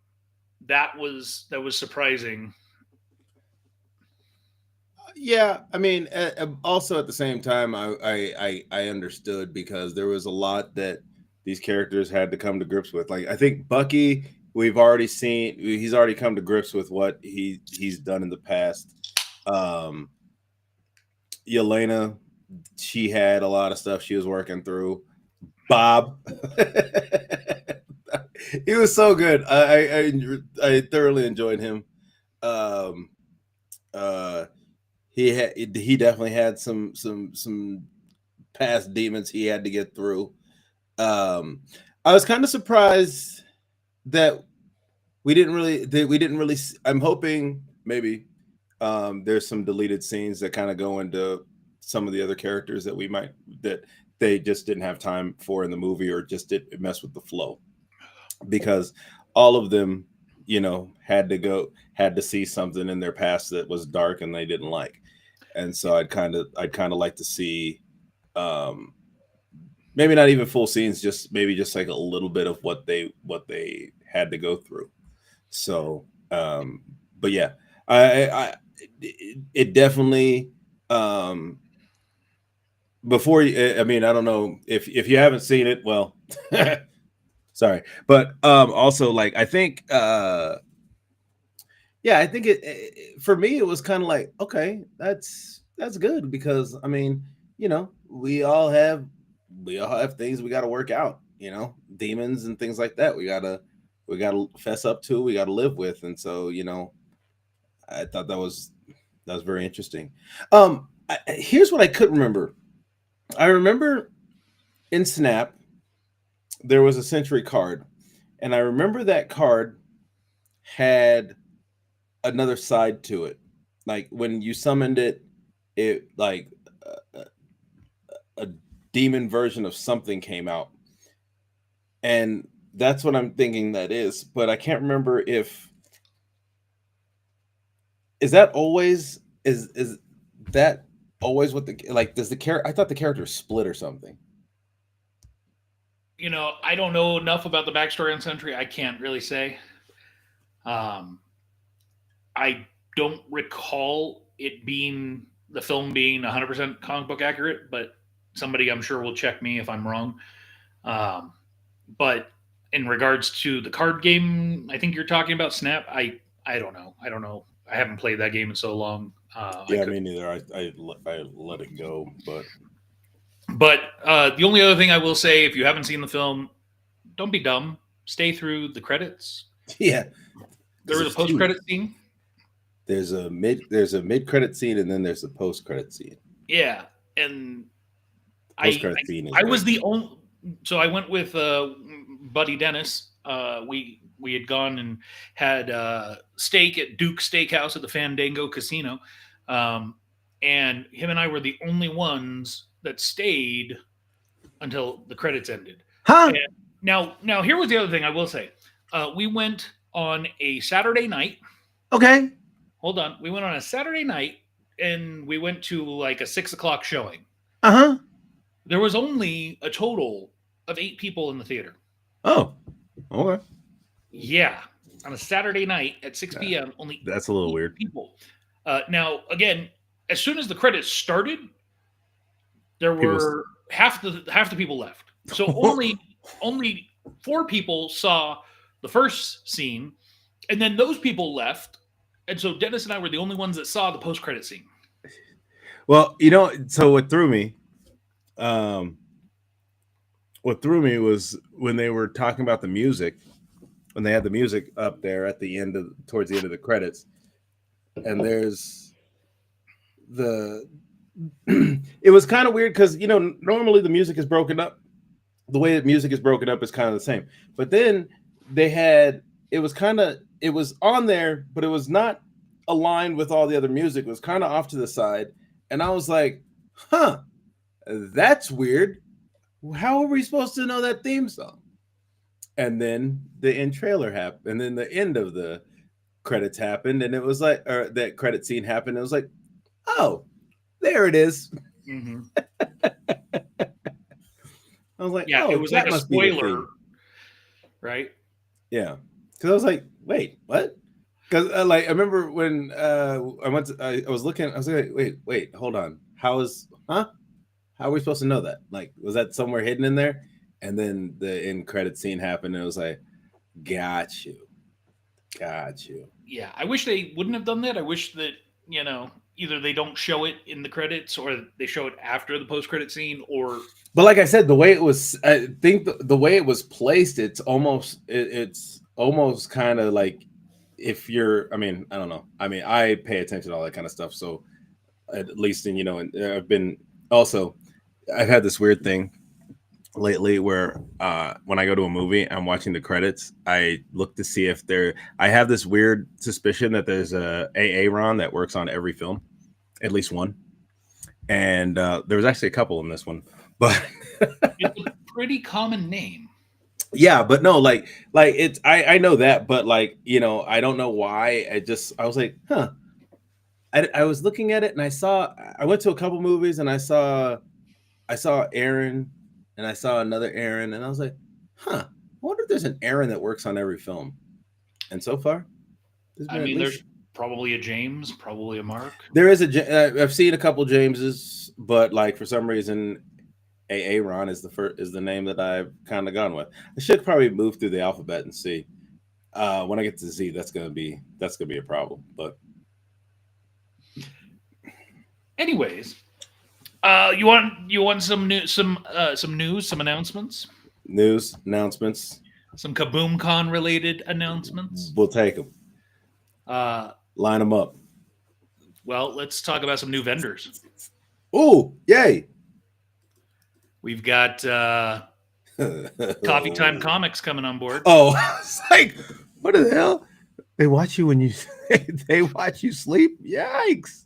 Speaker 1: that was surprising.
Speaker 2: Yeah, I mean, also at the same time, I understood because there was a lot that these characters had to come to grips with. Like I think Bucky, we've already seen he's already come to grips with what he's done in the past. Um, Yelena, she had a lot of stuff she was working through. Bob, he was so good. I thoroughly enjoyed him. Um, uh, he definitely had some past demons he had to get through. Um, I was kind of surprised that we didn't really. I'm hoping maybe there's some deleted scenes that kind of go into some of the other characters that they just didn't have time for in the movie or just did mess with the flow because all of them had to see something in their past that was dark and they didn't like, and so I'd kind of like to see um maybe not even full scenes, just maybe just like a little bit of what they had to go through. So but yeah, I it definitely um I mean, I don't know if you haven't seen it, well, sorry, but also like I think yeah, I think for me it was kind of like, okay, that's good because I mean, we all have things we got to work out, demons and things like that. We got to fess up to, we got to live with, and so I thought that was very interesting. Here's what I couldn't remember. I remember in Snap there was a Century card, and I remember that card had another side to it. Like when you summoned it, it like a, a demon version of something came out, and that's what I'm thinking that is. But I can't remember if is that always is that always what the like does the character? I thought the character split or something.
Speaker 1: I don't know enough about the backstory on Sentry. I can't really say. Um, I don't recall the film being 100% comic book accurate, but somebody I'm sure will check me if I'm wrong. Um, but in regards to the card game, I think you're talking about Snap. I don't know. I don't know. I haven't played that game in so long. I
Speaker 2: Yeah,
Speaker 1: could.
Speaker 2: me neither. I let it go, but
Speaker 1: But the only other thing I will say, if you haven't seen the film, don't be dumb. Stay through the credits.
Speaker 2: yeah,
Speaker 1: There
Speaker 2: because
Speaker 1: was a
Speaker 2: there's two.
Speaker 1: post-credit scene.
Speaker 2: There's a mid credit scene and then there's a post credit scene.
Speaker 1: Yeah, and
Speaker 2: Post
Speaker 1: I
Speaker 2: credit scene is
Speaker 1: I was
Speaker 2: great.
Speaker 1: the only. So I went with buddy Dennis. We had gone and had steak at Duke Steakhouse at the Fandango Casino, um, and him and I were the only ones that stayed until the credits ended.
Speaker 2: Huh?
Speaker 1: And now here was the other thing I will say. We went on a Saturday night.
Speaker 2: Okay.
Speaker 1: Hold on, we went on a Saturday night, and we went to like a 6 o'clock showing.
Speaker 2: Uh huh.
Speaker 1: There was only a total of 8 people in the theater.
Speaker 2: Oh, okay.
Speaker 1: Yeah, on a Saturday night at 6 p.m., only
Speaker 2: That's a little
Speaker 1: eight
Speaker 2: weird.
Speaker 1: people. Now, again, as soon as the credits started, there
Speaker 2: People.
Speaker 1: were half the people left. So only only 4 people saw the first scene, and then those people left, and so Dennis and I were the only ones that saw the post-credit scene.
Speaker 2: Well, so um, what threw me was when they were talking about the music, when they had the music up there at the end towards the end of the credits, and there's the it was kind of weird because normally the music is broken up. The way that music is broken up is kind of the same, but then it was on there, but it was not aligned with all the other music. It was kind of off to the side, and I was like, huh, that's weird. How are we supposed to know that theme song? And then the end trailer happened, and then the end of the credits happened, and it was like, or that credit scene happened. It was like, oh, there it is.
Speaker 1: Mm-hmm.
Speaker 2: I was like,
Speaker 1: yeah,
Speaker 2: oh,
Speaker 1: it was
Speaker 2: that
Speaker 1: like a
Speaker 2: must be the
Speaker 1: spoiler,
Speaker 2: theme.
Speaker 1: right?
Speaker 2: Yeah, because I was like, wait, what? Because I remember when I went to, I was looking, I was like, wait, hold on, how are we supposed to know that? Like, was that somewhere hidden in there? And then the end credit scene happened, and it was like, got you.
Speaker 1: Yeah, I wish they wouldn't have done that. I wish that either they don't show it in the credits or they show it after the post-credit scene, or.
Speaker 2: But like I said, the way it was, I think the way it was placed, it's almost kind of like, if you're, I mean, I don't know. I mean, I pay attention to all that kind of stuff. So at least, and I've had this weird thing lately where when I go to a movie, I'm watching the credits. I look to see if I have this weird suspicion that there's a Aaron that works on every film, at least one. And there was actually a couple in this one, but
Speaker 1: it's a pretty common name.
Speaker 2: Yeah, but no, like it's I know that, but I don't know why. I was like, huh. I was looking at it and I went to a couple movies and I saw Aaron and I saw another Aaron and I was like, huh, I wonder if there's an Aaron that works on every film. And so far,
Speaker 1: there's probably a James, probably a Mark.
Speaker 2: There is I've seen a couple Jameses, but for some reason Aaron is the name that I've kind of gone with. I should probably move through the alphabet and see. When I get to Z, that's gonna be a problem. But
Speaker 1: anyways, you want some news, some announcements?
Speaker 2: News announcements.
Speaker 1: Some KaboomCon related announcements.
Speaker 2: We'll take them. Line them up.
Speaker 1: Well, let's talk about some new vendors.
Speaker 2: Ooh, yay!
Speaker 1: We've got Coffee Time Comics coming on board.
Speaker 2: Oh, it's like, what the hell? They watch you when they watch you sleep? Yikes.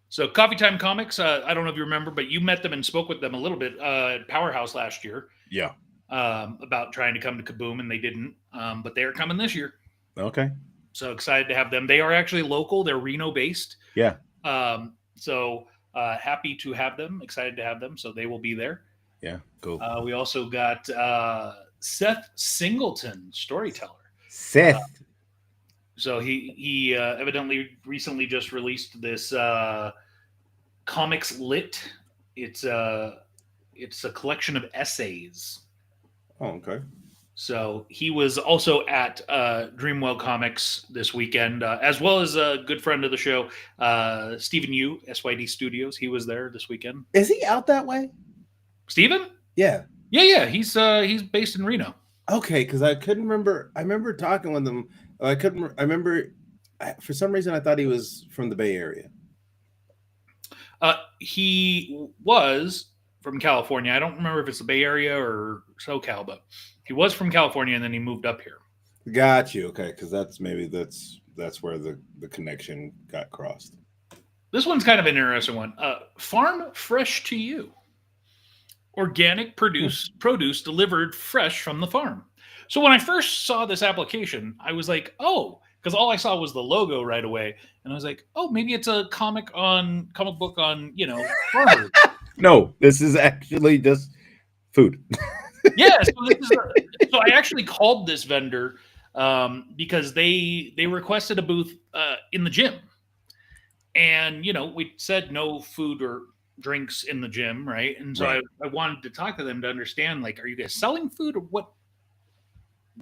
Speaker 1: So Coffee Time Comics, I don't know if you remember, but you met them and spoke with them a little bit at Powerhouse last year.
Speaker 2: Yeah.
Speaker 1: About trying to come to Kaboom, and they didn't. But they are coming this year.
Speaker 2: Okay.
Speaker 1: So excited to have them. They are actually local. They're Reno based.
Speaker 2: Yeah.
Speaker 1: So happy to have them. Excited to have them. So they will be there.
Speaker 2: Yeah. Cool.
Speaker 1: We also got Seth Singleton, storyteller.
Speaker 2: Seth.
Speaker 1: So he evidently recently just released this Comics Lit. It's a collection of essays.
Speaker 2: Oh, okay.
Speaker 1: So he was also at Dreamwell Comics this weekend, as well as a good friend of the show, Stephen Yu, SYD Studios. He was there this weekend.
Speaker 2: Is he out that way?
Speaker 1: Stephen?
Speaker 2: Yeah.
Speaker 1: Yeah. He's based in Reno.
Speaker 2: Okay, because I couldn't remember. I remember talking with him. I remember for some reason I thought he was from the Bay Area.
Speaker 1: He was from California. I don't remember if it's the Bay Area or SoCal, but he was from California and then he moved up here.
Speaker 2: Got you. Okay, because that's where the connection got crossed.
Speaker 1: This one's kind of an interesting one. Farm fresh to you. Organic produce delivered fresh from the farm. So when I first saw this application, I was like, oh, because all I saw was the logo right away. And I was like, oh, maybe it's a comic book on, farmers.
Speaker 2: No, this is actually just food.
Speaker 1: Yeah. So I actually called this vendor because they requested a booth in the gym. And, we said no food or drinks in the gym, right? And so
Speaker 2: Right.
Speaker 1: I wanted to talk to them to understand, like, are you guys selling food, or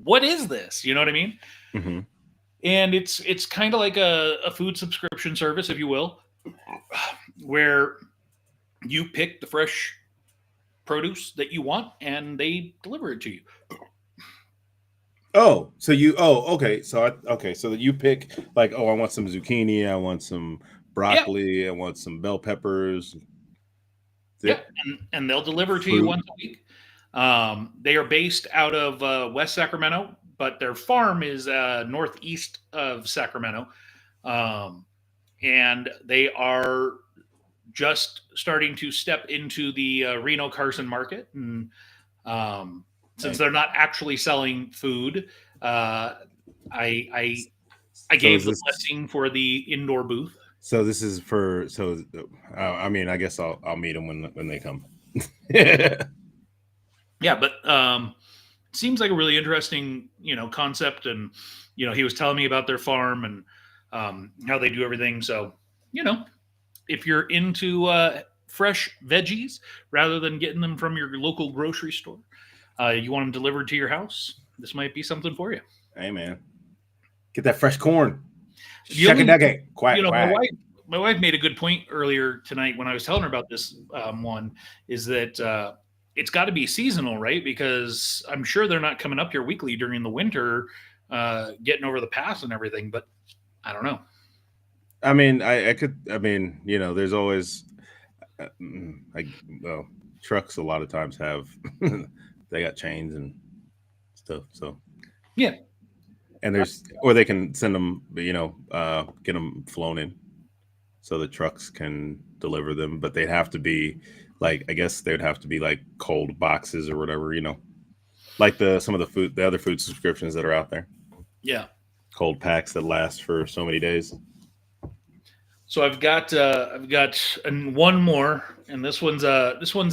Speaker 1: what is this? You know what I mean?
Speaker 2: Hmm.
Speaker 1: And it's kind of like a food subscription service, if you will, where you pick the fresh produce that you want and they deliver it to you.
Speaker 2: Oh, so you okay. So you pick like, oh, I want some zucchini, I want some
Speaker 1: Yeah,
Speaker 2: broccoli, I want some bell peppers,
Speaker 1: yeah,
Speaker 2: zip,
Speaker 1: and they'll deliver to you
Speaker 2: fruit.
Speaker 1: once a week. They are based out of West Sacramento, but their farm is northeast of Sacramento, um, and they are just starting to step into the Reno Carson market. And since
Speaker 2: Nice.
Speaker 1: they're not actually selling food, uh, I
Speaker 2: So
Speaker 1: gave
Speaker 2: is
Speaker 1: the
Speaker 2: this
Speaker 1: blessing for the indoor booth.
Speaker 2: so this is for so I mean, I guess I'll meet them when they come.
Speaker 1: Yeah, but it seems like a really interesting, concept. And he was telling me about their farm and how they do everything. So, you know, if you're into fresh veggies rather than getting them from your local grocery store, you want them delivered to your house, this might be something for you.
Speaker 2: Hey man, get that fresh corn.
Speaker 1: The
Speaker 2: Shuck a
Speaker 1: only,
Speaker 2: ducky. Quack
Speaker 1: my
Speaker 2: quack.
Speaker 1: wife made a good point earlier tonight when I was telling her about this one, is that it's got to be seasonal, right? Because I'm sure they're not coming up here weekly during the winter, getting over the pass and everything. But I don't know.
Speaker 2: I mean, I could. I mean, there's always like, well, trucks a lot of times have they got chains and stuff. So,
Speaker 1: Yeah,
Speaker 2: and there's or they can send them, get them flown in so the trucks can deliver them, but they'd have to be like, I guess they'd have to be like cold boxes or whatever, like some of the other food subscriptions that are out there,
Speaker 1: yeah.
Speaker 2: cold packs that last for so many days.
Speaker 1: So I've got one more, and this one's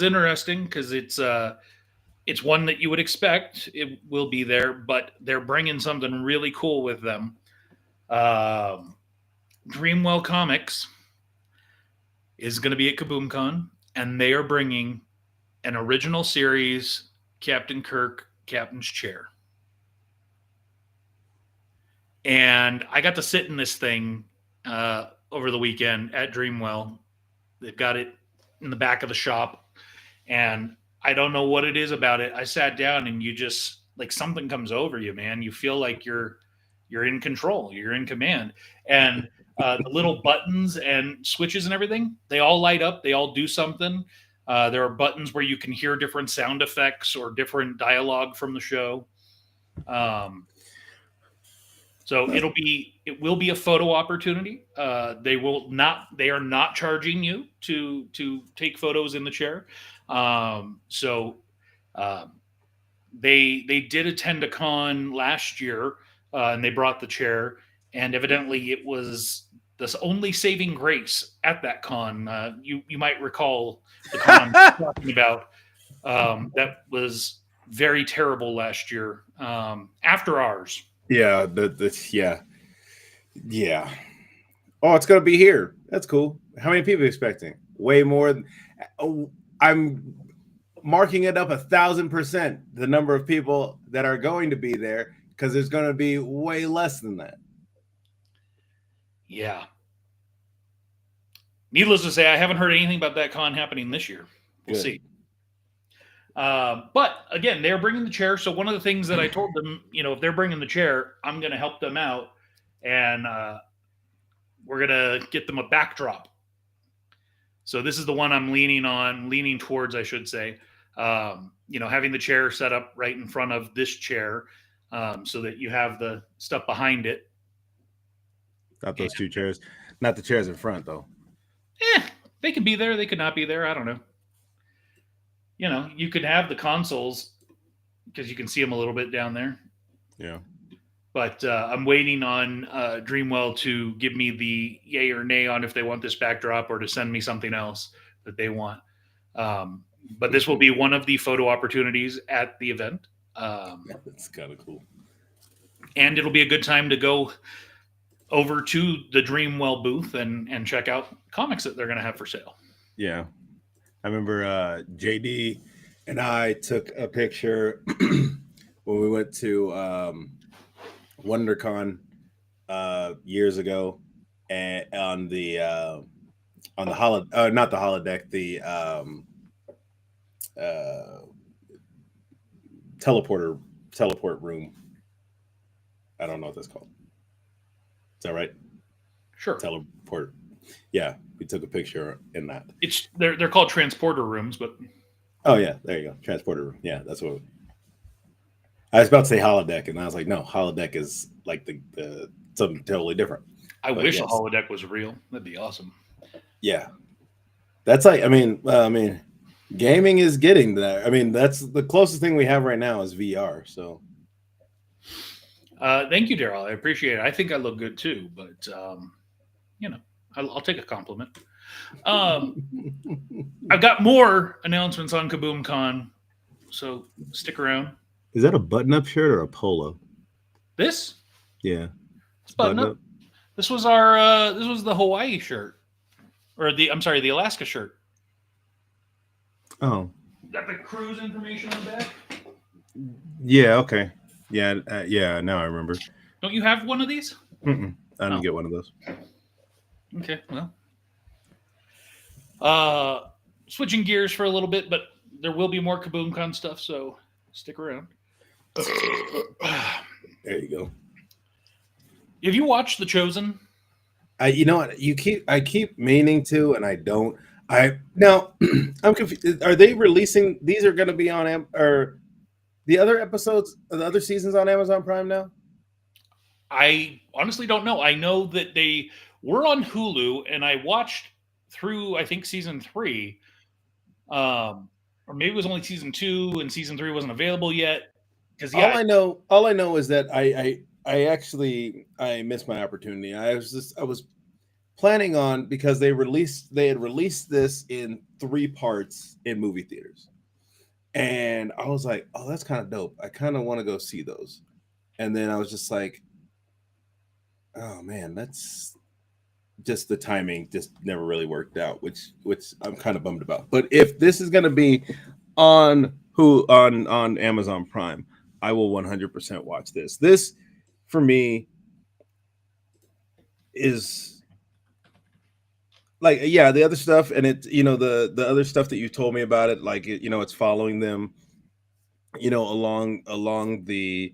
Speaker 1: interesting because it's one that you would expect it will be there, but they're bringing something really cool with them. Um, Dreamwell Comics is going to be at KaboomCon, and they are bringing an original series Captain Kirk, Captain's Chair. And I got to sit in this thing over the weekend at Dreamwell. They've got it in the back of the shop, and I don't know what it is about it. I sat down, and you just like something comes over you, man. You feel like you're in control, you're in command, and the little buttons and switches and everything, they all light up, they all do something. There are buttons where you can hear different sound effects or different dialogue from the show. Um, so it will be a photo opportunity. They are not charging you to take photos in the chair. So um, they did attend a con last year, and they brought the chair, and evidently it was the only saving grace at that con. You might recall the con I'm talking about, that was very terrible last year, after ours.
Speaker 2: Yeah, yeah, yeah. Oh, it's gonna be here. That's cool. How many people are expecting? Way more. Oh, I'm marking it up 1,000%. The number of people that are going to be there, because there's going to be way less than that.
Speaker 1: Yeah. Needless to say, I haven't heard anything about that con happening this year. We'll
Speaker 2: Good.
Speaker 1: see. But again, they're bringing the chair. So one of the things that I told them, if they're bringing the chair, I'm going to help them out, and we're going to get them a backdrop. So this is the one I'm leaning towards, I should say. Having the chair set up right in front of this chair, so that you have the stuff behind it.
Speaker 2: Not those two chairs. Not the chairs in front, though.
Speaker 1: They could be there. They could not be there. I don't know. You could have the consoles because you can see them a little bit down there.
Speaker 2: Yeah.
Speaker 1: But I'm waiting on Dreamwell to give me the yay or nay on if they want this backdrop or to send me something else that they want. But this will be one of the photo opportunities at the event.
Speaker 2: That's kind of cool.
Speaker 1: And it'll be a good time to go over to the Dreamwell booth and check out comics that they're going to have for sale.
Speaker 2: Yeah. I remember JD and I took a picture when we went to WonderCon years ago, and on the not the holodeck, the uh, teleport room. I don't know what that's called. Is that right?
Speaker 1: Sure.
Speaker 2: Teleport. Yeah, we took a picture in that.
Speaker 1: They're called transporter rooms, but
Speaker 2: Oh yeah, there you go. Transporter room. Yeah, that's what I was about to say holodeck, and I was like, no, holodeck is like the something totally different.
Speaker 1: I
Speaker 2: But
Speaker 1: wish a
Speaker 2: yes,
Speaker 1: holodeck was real. That'd be awesome.
Speaker 2: yeah, that's like I mean, gaming is getting there. I mean, that's the closest thing we have right now is VR. So
Speaker 1: Thank you, Daryl. I appreciate it. I think I look good too, but you know, I'll take a compliment. Um, I've got more announcements on Kaboom Con, so stick around.
Speaker 2: is that a button-up shirt or a polo?
Speaker 1: This
Speaker 2: Yeah,
Speaker 1: it's button up.
Speaker 2: button-up.
Speaker 1: This was this was the Hawaii shirt, or the Alaska shirt.
Speaker 2: Oh,
Speaker 1: Got the cruise information on the back.
Speaker 2: yeah. Okay. Yeah. Yeah. Now I remember.
Speaker 1: Don't you have one of these?
Speaker 2: Mm-mm, I didn't
Speaker 1: Oh.
Speaker 2: get one of those.
Speaker 1: Okay, well, switching gears for a little bit, but there will be more KaboomCon stuff, so stick around.
Speaker 2: There you go.
Speaker 1: Have you watched The Chosen?
Speaker 2: You know what? I keep meaning to, and I don't. I now I'm confused. Are they releasing? These are going to be on or the other episodes, the other seasons on Amazon Prime now?
Speaker 1: I honestly don't know. I know that they were on Hulu, and I watched through, I think, season 3. Or maybe it was only season 2, and season 3 wasn't available yet. Because
Speaker 2: all I know is that I actually I missed my opportunity. I was planning on because they had released this in 3 parts in movie theaters. And I was like, "Oh, that's kind of dope. I kind of want to go see those." And then I was just like, "Oh man, that's just the timing just never really worked out, which I'm kind of bummed about." But if this is going to be on on Amazon Prime, I will 100% watch this. This for me is like, yeah, the other stuff, and it, the other stuff that you told me about it, like it's following them, along the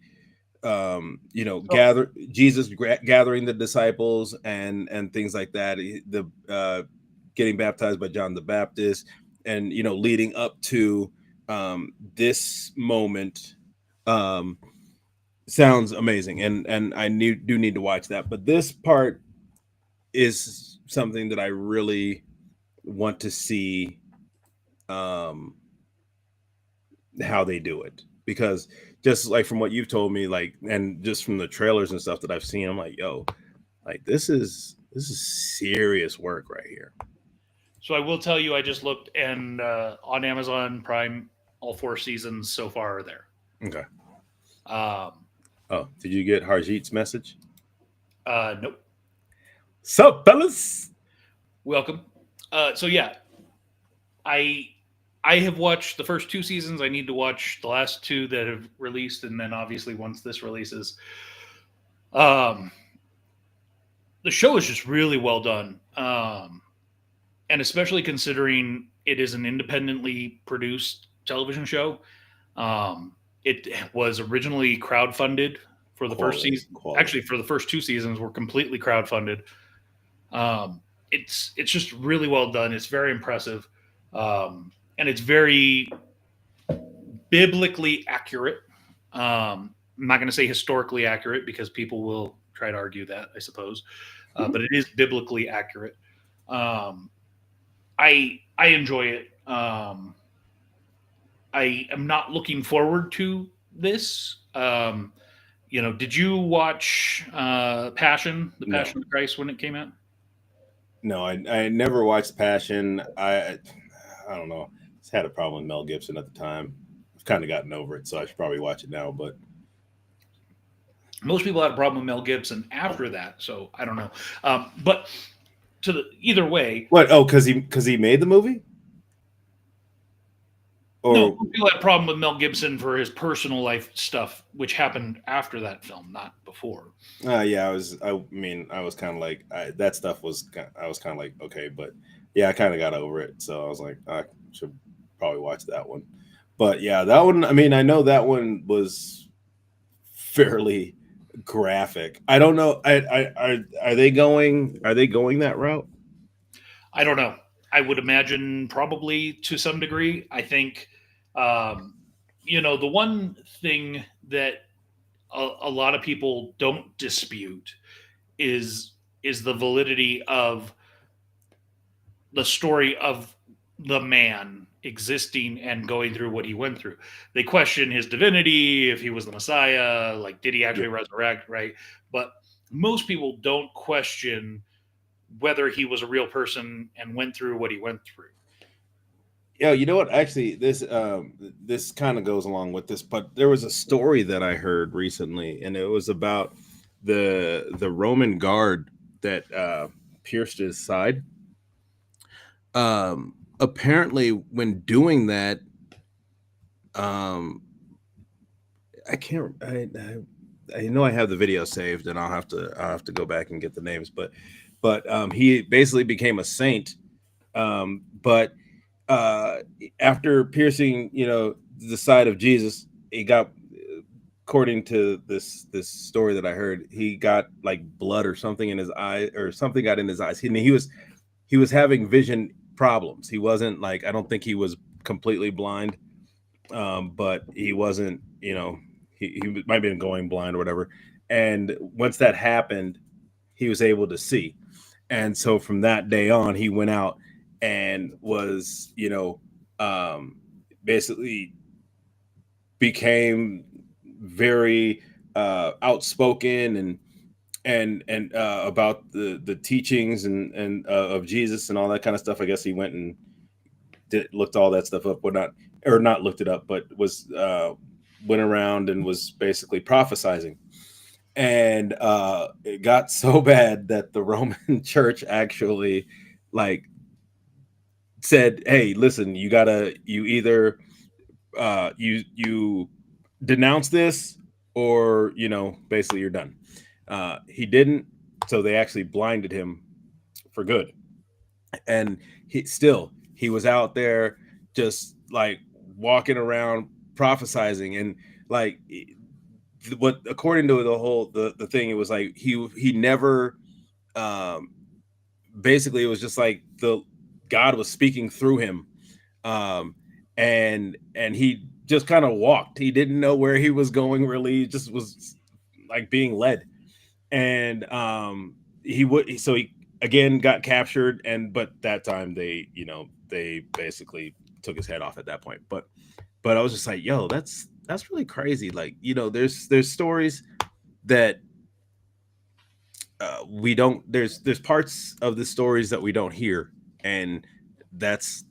Speaker 2: gather Jesus gathering the disciples and things like that, the getting baptized by John the Baptist, and leading up to this moment. Sounds amazing, and I do need to watch that, but this part is something that I really want to see how they do it, because just like from what you've told me, like, and just from the trailers and stuff that I've seen, I'm like, yo, like this is serious work right here.
Speaker 1: So I will tell you, I just looked, and on Amazon Prime, all 4 seasons so far are there.
Speaker 2: Okay.
Speaker 1: Oh,
Speaker 2: did you get Harjeet's message?
Speaker 1: Nope.
Speaker 2: Sup, fellas?
Speaker 1: Welcome. So yeah, I have watched the first 2 seasons. I need to watch the last 2 that have released, and then obviously once this releases, the show is just really well done, and especially considering it is an independently produced television show. It was originally crowdfunded for the first season. Actually, for the first 2 seasons, were completely crowdfunded. It's just really well done. It's very impressive. And it's very biblically accurate. I'm not going to say historically accurate, because people will try to argue that, I suppose. But it is biblically accurate. I enjoy it. I am not looking forward to this. Did you watch Passion, the Passion of Christ, when it came out?
Speaker 2: No, I never watched Passion. I don't know. I had a problem with Mel Gibson at the time. I've kind of gotten over it, so I should probably watch it now. But
Speaker 1: most people had a problem with Mel Gibson after that, so I don't know. But either way,
Speaker 2: what? Oh, because he made the movie.
Speaker 1: No,
Speaker 2: Or
Speaker 1: people had a problem with Mel Gibson for his personal life stuff, which happened after that film, not before.
Speaker 2: yeah, I mean, I was kind of like that stuff was. I was kind of like, okay, but yeah, I kind of got over it. So I was like, I should probably watch that one. But yeah, that one. I mean, I know that one was fairly graphic. I don't know. Are they going? Are they going that route?
Speaker 1: I don't know. I would imagine probably to some degree. I think, um, the one thing that a lot of people don't dispute is the validity of the story of the man existing and going through what he went through. They question his divinity, if he was the Messiah, like did he
Speaker 2: Yeah.
Speaker 1: actually resurrect, right? But most people don't question whether he was a real person and went through what he went through.
Speaker 2: Yeah, you know what? Actually, this kind of goes along with this, but there was a story that I heard recently, and it was about the Roman guard that pierced his side. Apparently, when doing that, um, I can't. I know I have the video saved, and I'll have to go back and get the names, but he basically became a saint. But uh, after piercing, the side of Jesus, he got, according to this story that I heard, he got like blood or something in his eye, or something got in his eyes. He was having vision problems. He wasn't like, I don't think he was completely blind, but he wasn't. He might have been going blind or whatever. And once that happened, he was able to see. And so from that day on, he went out and was, basically became very outspoken and about the teachings and of Jesus and all that kind of stuff. I guess he went and looked all that stuff up, but not looked it up, but was went around and was basically prophesizing. And it got so bad that the Roman Church actually, like, said, "Hey, listen, you either you denounce this, or basically you're done." He didn't, so they actually blinded him for good. And he was out there just like walking around prophesizing, and like, what, according to the thing, it was like he never, um basically, it was just like the God was speaking through him, um and he just kind of walked. He didn't know where he was going, really. He just was like being led. And he again got captured, but that time they basically took his head off at that point. But I was just like, yo, that's really crazy. Like, there's stories that we don't there's parts of the stories that we don't hear. And that's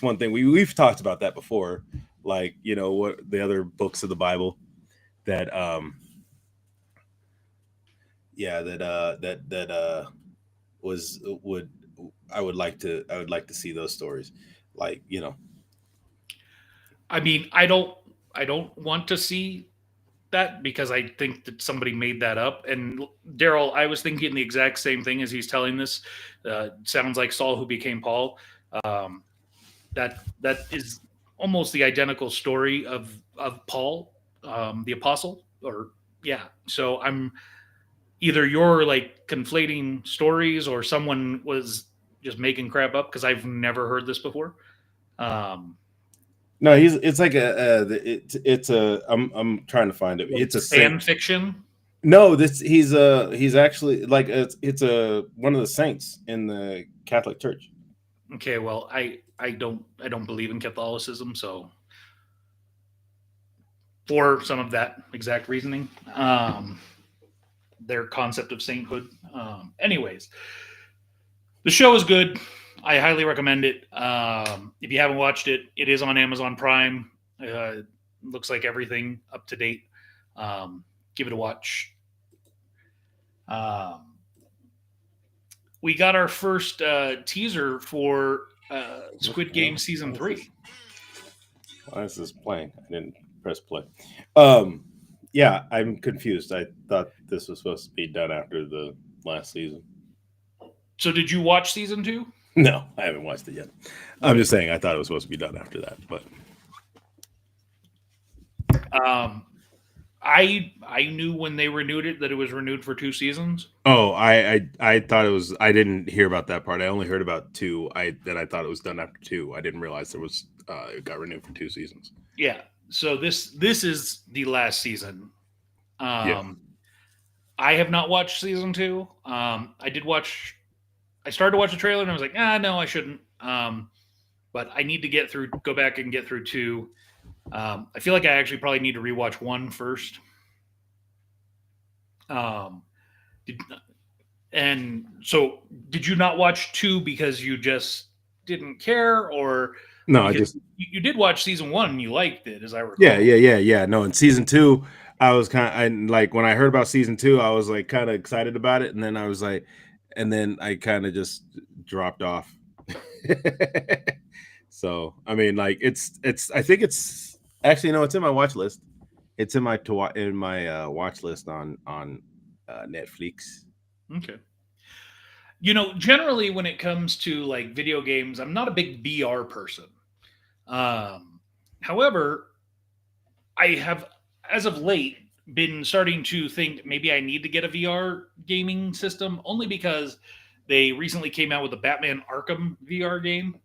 Speaker 2: one thing we've talked about that before. Like, what the other books of the Bible that yeah that was would I would like to see those stories, like,
Speaker 1: I mean, I don't want to see that because I think that somebody made that up. And Daryl, I was thinking the exact same thing as he's telling this. Sounds like Saul who became Paul. Um, that is almost the identical story of Paul, the apostle. Or yeah. So I'm either you're like conflating stories or someone was just making crap up because I've never heard this before. Um,
Speaker 2: no, it's like it's a I'm trying to find it. It's a
Speaker 1: fan
Speaker 2: saint.
Speaker 1: fiction.
Speaker 2: No, this he's actually like, it's a one of the saints in the Catholic Church.
Speaker 1: Okay, well, I don't believe in Catholicism, so for some of that exact reasoning, their concept of sainthood. Anyways, the show is good. I highly recommend it. If you haven't watched it, it is on Amazon Prime. Looks like everything up to date. Give it a watch. Um, we got our first teaser for Squid Game season 3.
Speaker 2: Why is this playing? I didn't press play. Um, yeah, I'm confused. I thought this was supposed to be done after the last season.
Speaker 1: So did you watch season 2?
Speaker 2: No, I haven't watched it yet. I'm just saying I thought it was supposed to be done after that, but
Speaker 1: I knew when they renewed it that it was renewed for 2 seasons.
Speaker 2: oh, I thought it was. I didn't hear about that part. I only heard about 2. I thought it was done after 2. I didn't realize there was. It got renewed for 2 seasons.
Speaker 1: Yeah. So this is the last season.
Speaker 2: Yeah.
Speaker 1: I have not watched season 2. I did watch. I started to watch the trailer and I was like, no, I shouldn't. But I need to go back and get through 2. I feel like I actually probably need to rewatch 1 first. And so did you not watch 2 because you just didn't care, or
Speaker 2: No, I just
Speaker 1: you did watch season 1 and you liked it, as I recall?
Speaker 2: yeah. No, in season 2, I was like when I heard about season 2, I was like kind of excited about it, and then I was like, and then I kind of just dropped off. So I mean, like it's I think it's actually no, it's in my watch list. It's in my watch list on Netflix.
Speaker 1: Okay. Generally when it comes to like video games, I'm not a big VR person. However, I have, as of late, been starting to think maybe I need to get a VR gaming system, only because they recently came out with the Batman Arkham VR game.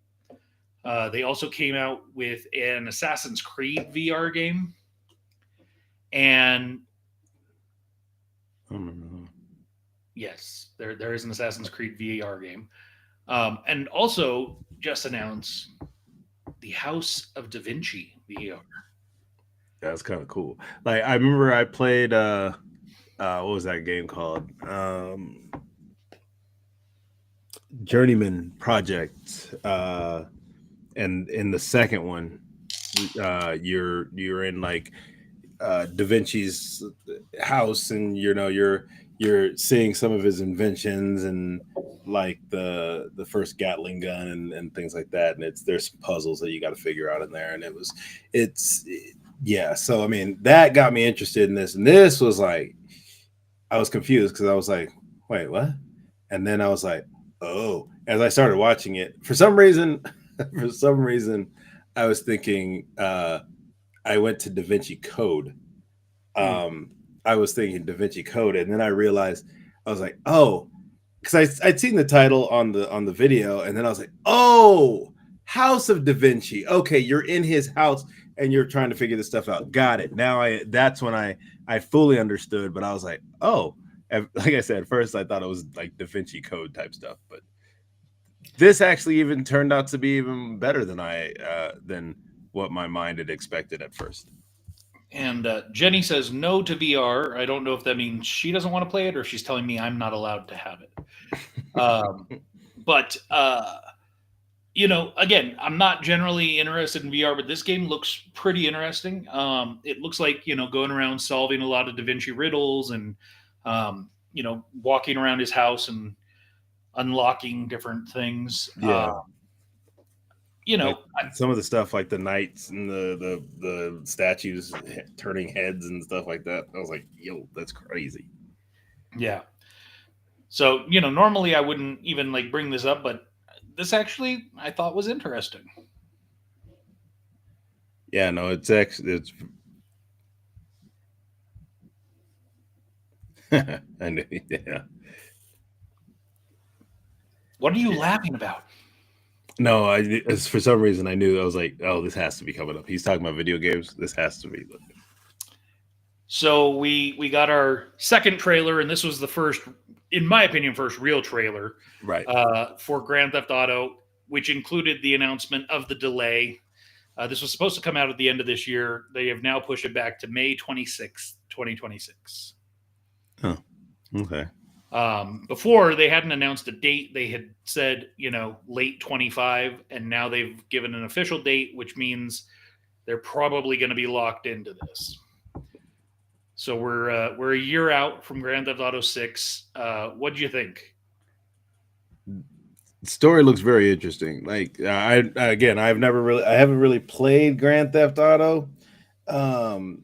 Speaker 1: They also came out with an Assassin's Creed VR game. And
Speaker 2: I don't remember.
Speaker 1: yes, there is an Assassin's Creed VR game. And also just announced the House of Da Vinci VR.
Speaker 2: That's kind of cool. Like I remember I played what was that game called? Journeyman Project. And in the second one, you're in like Da Vinci's house, and you're seeing some of his inventions and like the first Gatling gun and things like that. And there's some puzzles that you got to figure out in there. And yeah. So I mean, that got me interested in this, and this was like I was confused because I was like, wait, what? And then I was like, oh. As I started watching it, for some reason, I was thinking I went to Da Vinci Code. I was thinking Da Vinci Code, and then I realized I was like, oh, because I'd seen the title on the video, and then I was like, oh, House of Da Vinci. Okay, you're in his house and you're trying to figure this stuff out. Got it. Now that's when I fully understood, but I was like, oh, like I said, at first I thought it was like Da Vinci Code type stuff, but this actually even turned out to be even better than what my mind had expected at first.
Speaker 1: And Jenny says no to VR. I don't know if that means she doesn't want to play it or she's telling me I'm not allowed to have it. But again, I'm not generally interested in VR, but this game looks pretty interesting. It looks like going around solving a lot of Da Vinci riddles and walking around his house and unlocking different things.
Speaker 2: Yeah.
Speaker 1: Like
Speaker 2: some of the stuff like the knights and the statues turning heads and stuff like that. I was like, yo, that's crazy.
Speaker 1: Yeah. So, normally I wouldn't even like bring this up, but this actually I thought was interesting.
Speaker 2: Yeah, no, it's I know, yeah.
Speaker 1: What are you laughing about?
Speaker 2: No, for some reason I knew. I was like, oh, this has to be coming up. He's talking about video games. This has to be.
Speaker 1: So we got our second trailer, and this was the first, in my opinion, first real trailer,
Speaker 2: right?
Speaker 1: For Grand Theft Auto, which included the announcement of the delay. This was supposed to come out at the end of this year. They have now pushed it back to May 26th, 2026.
Speaker 2: Oh, okay.
Speaker 1: Before they hadn't announced a date. They had said, late 25, and now they've given an official date, which means they're probably going to be locked into this. So we're a year out from Grand Theft Auto 6. What do you think?
Speaker 2: The story looks very interesting. Like I haven't really played Grand Theft Auto um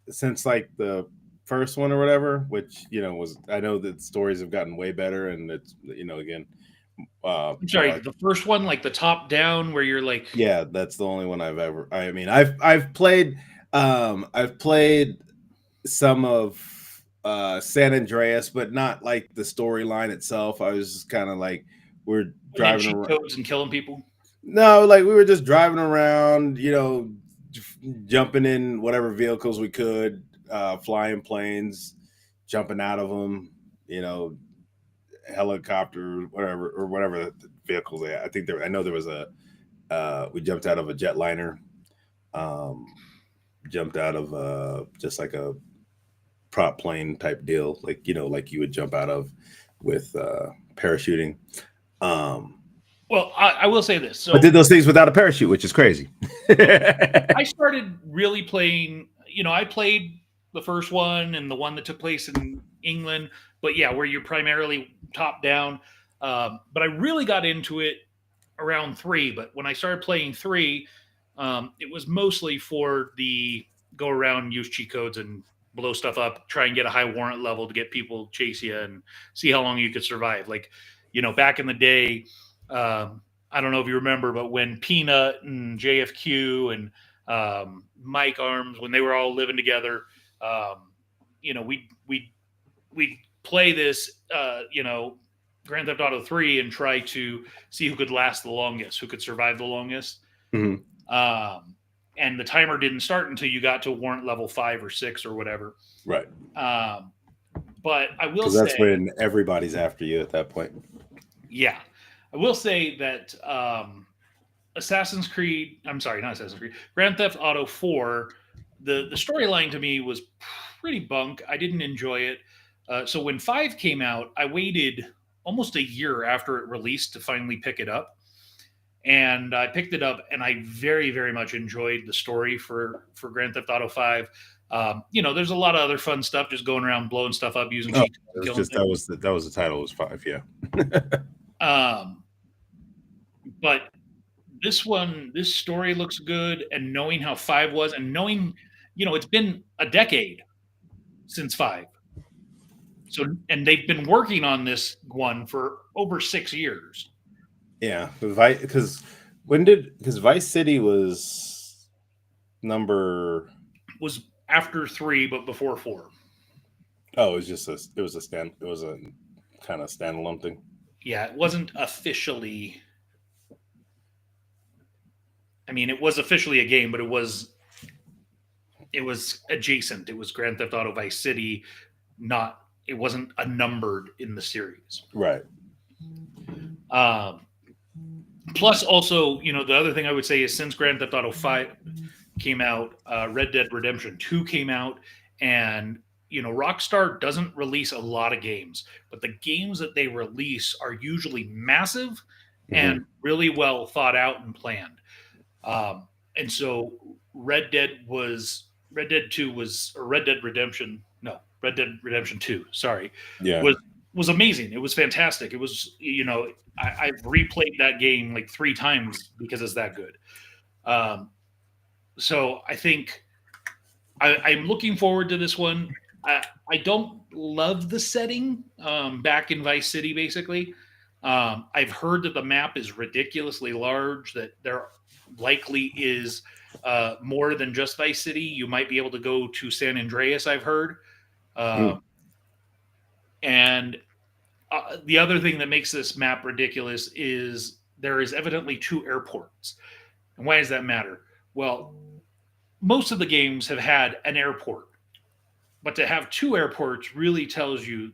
Speaker 2: since like the first one or whatever, which was, I know that stories have gotten way better, and it's again
Speaker 1: I'm
Speaker 2: more
Speaker 1: sorry,
Speaker 2: like,
Speaker 1: the first one, like the top down, where you're like,
Speaker 2: yeah, that's the only one I mean, I've played some of San Andreas, but not like the storyline itself. I was just kind of like, we're
Speaker 1: putting in
Speaker 2: driving
Speaker 1: cheat
Speaker 2: around.
Speaker 1: codes and killing people.
Speaker 2: No, like we were just driving around, jumping in whatever vehicles we could, flying planes, jumping out of them, you know, helicopter, whatever the vehicles they had. I know there was we jumped out of a jetliner, um, jumped out of just like a prop plane type deal, like like you would jump out of with parachuting. Um,
Speaker 1: Well, I will say this.
Speaker 2: but
Speaker 1: So
Speaker 2: did those things without a parachute, which is crazy.
Speaker 1: I started really playing. I played the first one and the one that took place in England, but yeah, where you're primarily top down. But I really got into it around three. But when I started playing three, it was mostly for the go around, use cheat codes, and blow stuff up, try and get a high warrant level to get people chase you and see how long you could survive. Like, back in the day, I don't know if you remember, but when Peanut and JFQ and Mike Arms, when they were all living together, we play this, Grand Theft Auto 3 and try to see who could last the longest, who could survive the longest.
Speaker 2: Mhm.
Speaker 1: And the timer didn't start until you got to warrant level 5 or 6 or whatever.
Speaker 2: Right.
Speaker 1: But I will
Speaker 2: Because that's
Speaker 1: say,
Speaker 2: when everybody's after you at that point.
Speaker 1: yeah, I will say that Assassin's Creed, I'm sorry, not Assassin's Creed, Grand Theft Auto 4, the storyline to me was pretty bunk. I didn't enjoy it. So when 5 came out, I waited almost a year after it released to finally pick it up. And I picked it up, and I very, very much enjoyed the story for Grand Theft Auto 5. There's a lot of other fun stuff, just going around blowing stuff up using cheat codes and killing
Speaker 2: Just that was the title was 5, yeah.
Speaker 1: But this story looks good, and knowing how 5 was, and knowing, it's been a decade since 5. So, and they've been working on this one for over 6 years.
Speaker 2: Yeah, because Vice City was
Speaker 1: was after 3, but before 4.
Speaker 2: Oh, it was a kind of standalone thing.
Speaker 1: Yeah, it wasn't officially. I mean, it was officially a game, but it was adjacent. It was Grand Theft Auto Vice City, it wasn't a numbered in the series.
Speaker 2: Right.
Speaker 1: Plus, also, the other thing I would say is since Grand Theft Auto 5 came out, Red Dead Redemption 2 came out, and Rockstar doesn't release a lot of games, but the games that they release are usually massive and really well thought out and planned. And so Red Dead Redemption 2, sorry,
Speaker 2: Yeah.
Speaker 1: was amazing. It was fantastic. It was, I've replayed that game like 3 times because it's that good. So I think I'm looking forward to this one. I don't love the setting back in Vice City, basically. I've heard that the map is ridiculously large, that there likely is more than just Vice City. You might be able to go to San Andreas, I've heard. And the other thing that makes this map ridiculous is there is evidently 2 airports. And why does that matter? Well, most of the games have had an airport, but to have 2 airports really tells you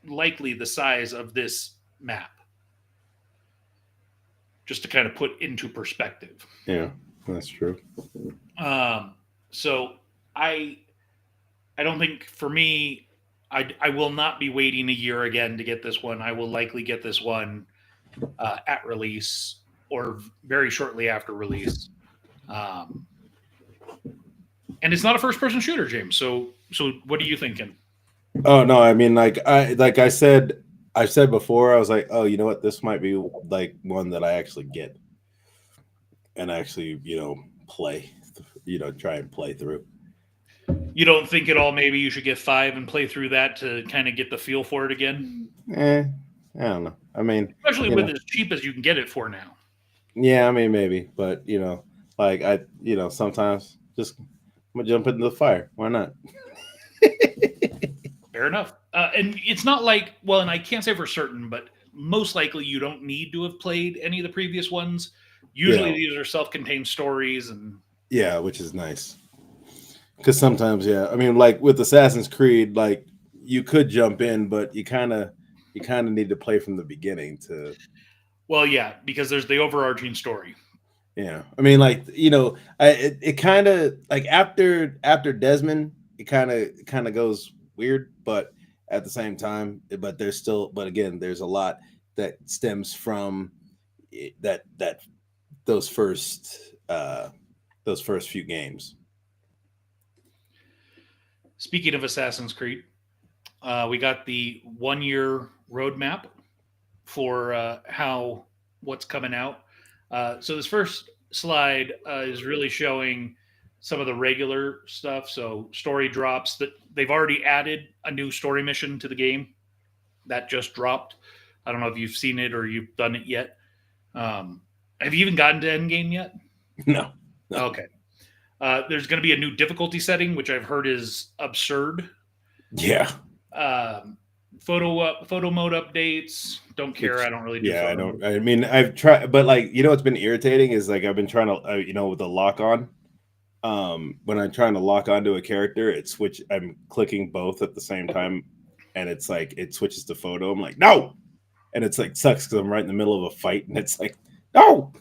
Speaker 1: likely the size of this map. Just to kind of put into perspective.
Speaker 2: Yeah, that's true.
Speaker 1: So I don't think, for me, I will not be waiting a year again to get this one. I will likely get this one at release or very shortly after release. And it's not a first-person shooter, James. So what are you thinking?
Speaker 2: Oh no, I mean, like I said, I said before, I was like, oh, you know what? This might be like one that I actually get and actually, play, try and play through.
Speaker 1: You don't think at all maybe you should get 5 and play through that to kind of get the feel for it again?
Speaker 2: Eh, I don't know. I mean,
Speaker 1: Especially
Speaker 2: you
Speaker 1: with
Speaker 2: know,
Speaker 1: as cheap as you can get it for now.
Speaker 2: yeah, I mean, maybe, but like sometimes just I'm gonna jump into the fire. Why not?
Speaker 1: Fair enough. And it's not like, well, and I can't say for certain, but most likely you don't need to have played any of the previous ones. Usually
Speaker 2: Yeah,
Speaker 1: these are self-contained stories, and
Speaker 2: yeah, which is nice. Because sometimes, yeah, I mean, like with Assassin's Creed, like you could jump in, but you kind of need to play from the beginning to,
Speaker 1: well, yeah, because there's the overarching story.
Speaker 2: I mean, like it kind of like after Desmond, it kind of goes weird, but at the same time, but there's still, but again, there's a lot that stems from that those first few games.
Speaker 1: Speaking of Assassin's Creed, we got the 1 year roadmap for how what's coming out. So this first slide is really showing some of the regular stuff. So story drops that they've already added a new story mission to the game that just dropped. I don't know if you've seen it or you've done it yet. Um, have you even gotten to endgame yet?
Speaker 2: No, no.
Speaker 1: Okay. There's going to be a new difficulty setting, which I've heard is absurd.
Speaker 2: Yeah,
Speaker 1: Um, photo mode updates. Don't care.
Speaker 2: which
Speaker 1: I don't really do
Speaker 2: yeah, I
Speaker 1: photo mode.
Speaker 2: don't. I mean, I've tried, but like what's been irritating is like I've been trying to, with the lock on. When I'm trying to lock onto a character, I'm clicking both at the same time, and it's like it switches to photo. I'm like, no, and it's like sucks because I'm right in the middle of a fight, and it's like, no.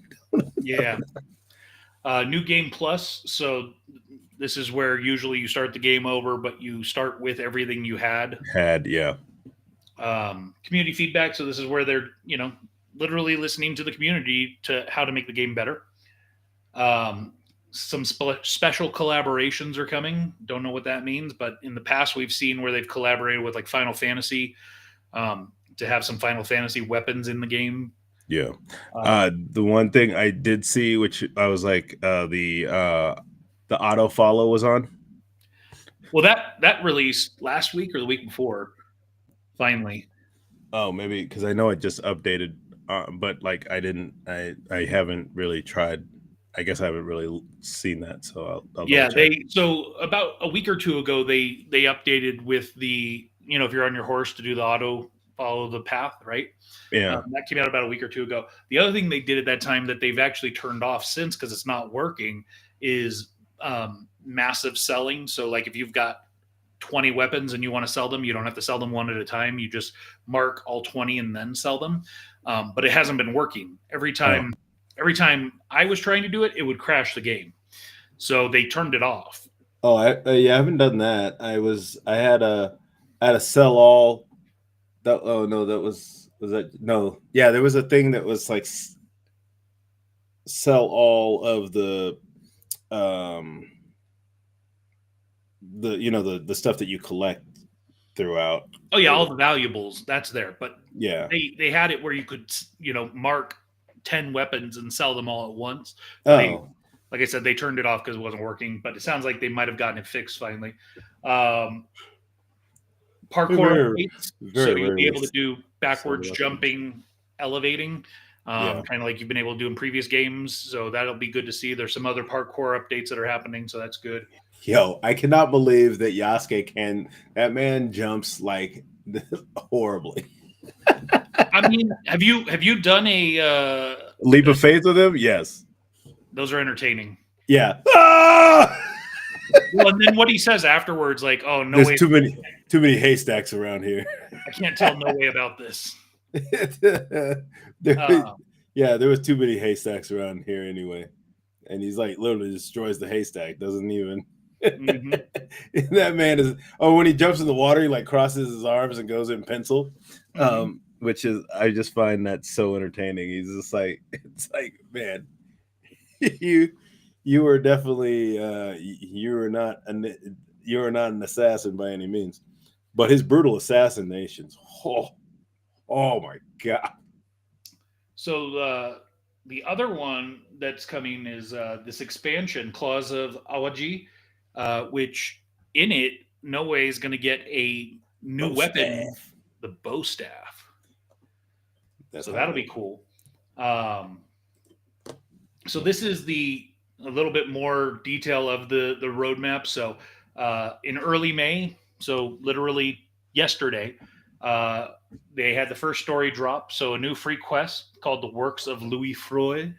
Speaker 1: Yeah. New game plus. So this is where usually you start the game over, but you start with everything you had.
Speaker 2: Yeah.
Speaker 1: Community feedback. So this is where they're literally listening to the community to how to make the game better. Some special collaborations are coming. Don't know what that means, but in the past we've seen where they've collaborated with like Final Fantasy to have some Final Fantasy weapons in the game.
Speaker 2: Yeah.
Speaker 1: Uh,
Speaker 2: The one thing I did see, which I was like, the auto follow was on.
Speaker 1: well, that released last week or the week before. Finally,
Speaker 2: Oh, maybe because I know it just updated, but like I haven't really tried. I guess I haven't really seen that, so I'll double
Speaker 1: yeah.
Speaker 2: check.
Speaker 1: So about a week or two ago, they updated with the if you're on your horse to do the auto follow the path, right?
Speaker 2: Yeah.
Speaker 1: That came out about a week or two ago. The other thing they did at that time that they've actually turned off since because it's not working is massive selling. So like if you've got 20 weapons and you want to sell them, you don't have to sell them one at a time. You just mark all 20 and then sell them. But it hasn't been working.
Speaker 2: Oh.
Speaker 1: Every time I was trying to do it, it would crash the game. So they turned it off.
Speaker 2: Oh, yeah, I haven't done that. I had a sell all. That oh no, was that no, yeah, there was a thing that was like sell all of um the stuff that you collect throughout.
Speaker 1: Oh yeah, all the valuables that's there, but
Speaker 2: Yeah.
Speaker 1: they had it where you could mark 10 weapons and sell them all at once. But they,
Speaker 2: Oh,
Speaker 1: like I said, they turned it off because it wasn't working. But it sounds like they might have gotten it fixed finally. Um, Parkour
Speaker 2: very
Speaker 1: updates, so
Speaker 2: very
Speaker 1: you'll be
Speaker 2: rarely.
Speaker 1: able to do backwards
Speaker 2: Sell
Speaker 1: jumping, elevating,
Speaker 2: Yeah.
Speaker 1: kind of like you've been able to do in previous games. So that'll be good to see. There's some other parkour updates that are happening, so that's good.
Speaker 2: Yo, I cannot believe that Yasuke can. That man jumps like horribly.
Speaker 1: I mean, have you done a?
Speaker 2: Leap of faith with him? Yes.
Speaker 1: Those are entertaining.
Speaker 2: Yeah. Ah!
Speaker 1: Well, and then what he says afterwards, like, "Oh no
Speaker 2: There's
Speaker 1: way,
Speaker 2: too many haystacks around here.
Speaker 1: I can't tell no way about this."
Speaker 2: There- yeah, there was too many haystacks around here anyway. And he's like literally destroys the haystack. Doesn't even.
Speaker 1: Mhm.
Speaker 2: That man is. Oh, when he jumps in the water, he like crosses his arms and goes in pencil.
Speaker 1: Mhm.
Speaker 2: Which is I just find that so entertaining. He's just like it's like man, you you were definitely you were not an assassin by any means, but his brutal assassinations. Oh, Oh my god.
Speaker 1: So the other one that's coming is this expansion, Claws of Awaji, which in it, no way is going to get a new
Speaker 2: Bow
Speaker 1: weapon,
Speaker 2: staff.
Speaker 1: the bow staff.
Speaker 2: That's
Speaker 1: So that'll
Speaker 2: hard.
Speaker 1: be cool. Um, so this is a little bit more detail of the roadmap. So in early May, so literally yesterday, uh, they had the first story drop. So a new free quest called The Works of Louis Freud.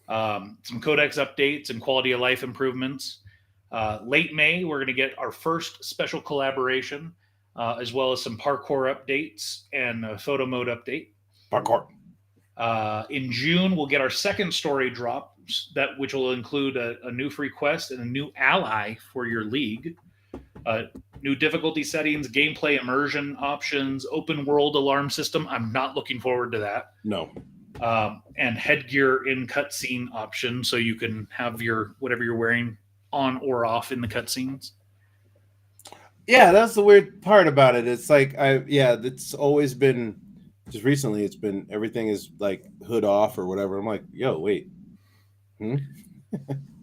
Speaker 1: Some codex updates and quality of life improvements. Late May, we're going to get our first special collaboration, as well as some parkour updates and a photo mode update.
Speaker 2: Parkour.
Speaker 1: In June, we'll get our second story drop, which will include a new free quest and a new ally for your league. New difficulty settings, gameplay immersion options, open world alarm system. I'm not looking forward to that.
Speaker 2: No.
Speaker 1: And headgear in cutscene option, so you can have your whatever you're wearing on or off in the cutscenes.
Speaker 2: Yeah, that's the weird part about it. It's like it's always been just recently it's been everything is like hood off or whatever. I'm like, yo, wait.
Speaker 1: Well,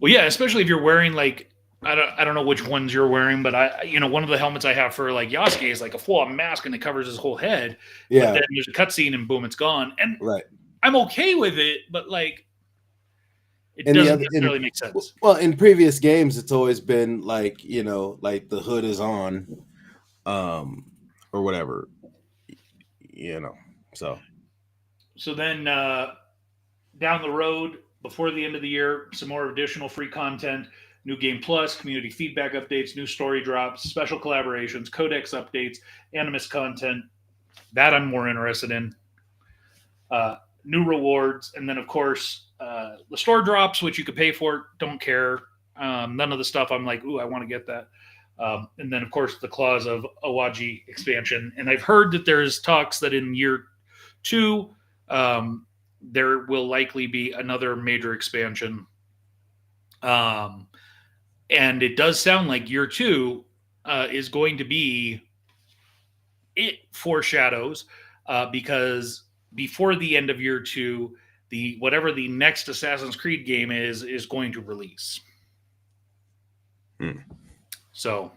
Speaker 1: yeah, especially if you're wearing like I don't know which ones you're wearing, but one of the helmets I have for like Yasuke is like a full on mask and it covers his whole head.
Speaker 2: Yeah.
Speaker 1: But then there's a cutscene and boom, it's gone. And
Speaker 2: right.
Speaker 1: I'm okay with it, but like it doesn't necessarily make sense.
Speaker 2: Well, in previous games, it's always been like, like the hood is on, or whatever, So
Speaker 1: then down the road, before the end of the year, some more additional free content, new game plus, community feedback updates, new story drops, special collaborations, codex updates, Animus content. That I'm more interested in. New rewards, and then of course the store drops, which you could pay for. Don't care. None of the stuff I'm like, ooh, I want to get that. And then of course the Claws of Awaji expansion. And I've heard that there's talks that in year 2 there will likely be another major expansion. And it does sound like year 2 is going to be it foreshadows because before the end of year 2, whatever the next Assassin's Creed game is going to release. So,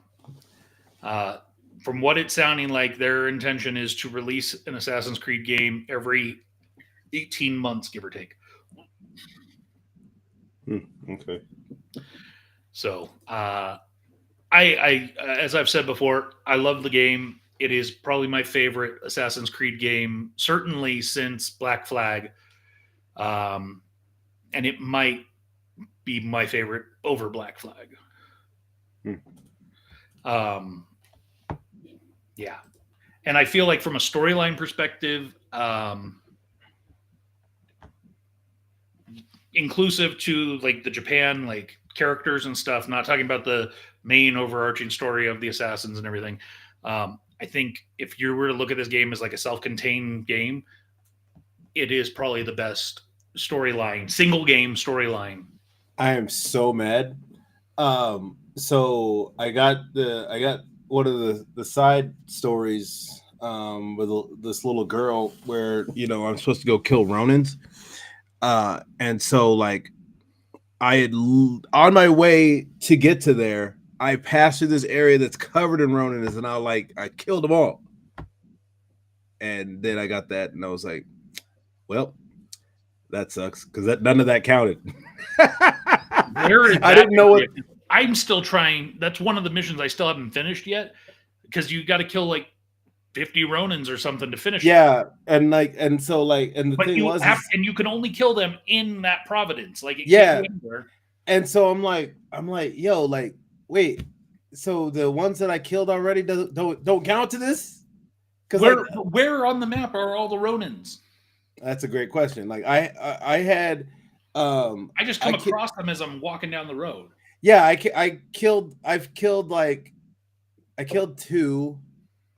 Speaker 1: from what it's sounding like, their intention is to release an Assassin's Creed game every 18 months, give or take.
Speaker 2: Okay.
Speaker 1: So, I as I've said before, I love the game. It is probably my favorite Assassin's Creed game, certainly since Black Flag. And it might be my favorite over Black Flag. Yeah. And I feel like from a storyline perspective, inclusive to like the Japan, like characters and stuff, not talking about the main overarching story of the assassins and everything. I think if you were to look at this game as like a self-contained game, it is probably the best storyline, single game storyline.
Speaker 2: I am so mad. So I got one of the side stories with this little girl where I'm supposed to go kill Ronins, and so like I had on my way to get to there, I passed through this area that's covered in Ronins, and I killed them all, and then I got that, and I was like, well, that sucks because none of that counted.
Speaker 1: I didn't know what. I'm still trying. That's one of the missions I still haven't finished yet because you got to kill like 50 Ronins or something to finish.
Speaker 2: Yeah, it. and the
Speaker 1: but
Speaker 2: thing
Speaker 1: and you can only kill them in that province. Like
Speaker 2: and so I'm like, yo, like, wait, so the ones that I killed already don't count to this?
Speaker 1: Because where on the map are all the Ronins?
Speaker 2: That's a great question. Like I had.
Speaker 1: I just come across them as I'm walking down the road.
Speaker 2: Yeah, I killed 2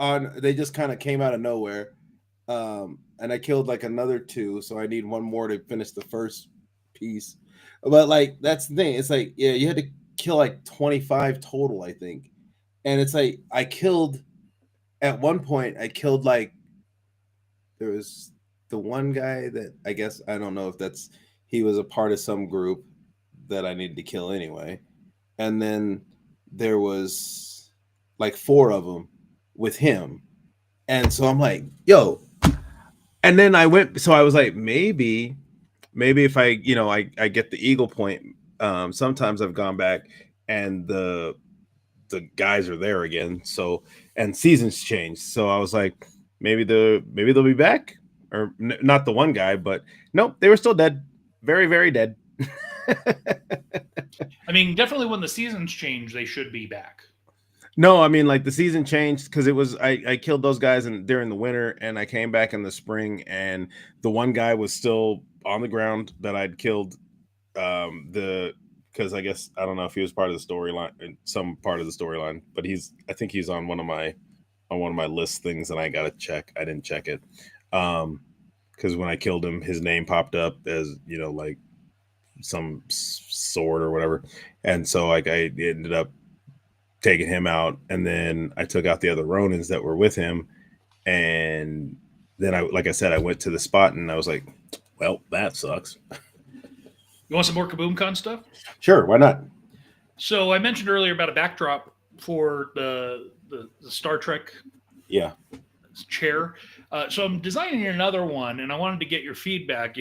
Speaker 2: on. They just kind of came out of nowhere, and I killed like another 2. So I need one more to finish the first piece. But like that's the thing. It's like you had to kill like 25 total, I think, and it's like at one point I killed like there was the one guy that I guess I don't know if that's he was a part of some group that I needed to kill anyway. And then there was like four of them with him. And so I'm like, yo. And then I went, so I was like, maybe if I, I get the eagle point. Sometimes I've gone back and the guys are there again. So and seasons changed. So I was like, maybe they'll be back, or not the one guy, but nope, they were still dead, very very dead.
Speaker 1: I mean, definitely when the seasons change, they should be back.
Speaker 2: No, I mean like the season changed because it was I killed those guys during the winter, and I came back in the spring, and the one guy was still on the ground that I'd killed. The Because I guess I don't know if he was part of the storyline, some part of the storyline, but I think he's on one of my list things, and I gotta check. I didn't check it. Because when I killed him, his name popped up as like some sword or whatever, and so like I ended up taking him out, and then I took out the other Ronins that were with him, and then like I said, I went to the spot, and I was like, well, that sucks.
Speaker 1: You want some more KaboomCon stuff?
Speaker 2: Sure, why not?
Speaker 1: So I mentioned earlier about a backdrop for the Star Trek
Speaker 2: Yeah.
Speaker 1: chair. So I'm designing another one, and I wanted to get your feedback.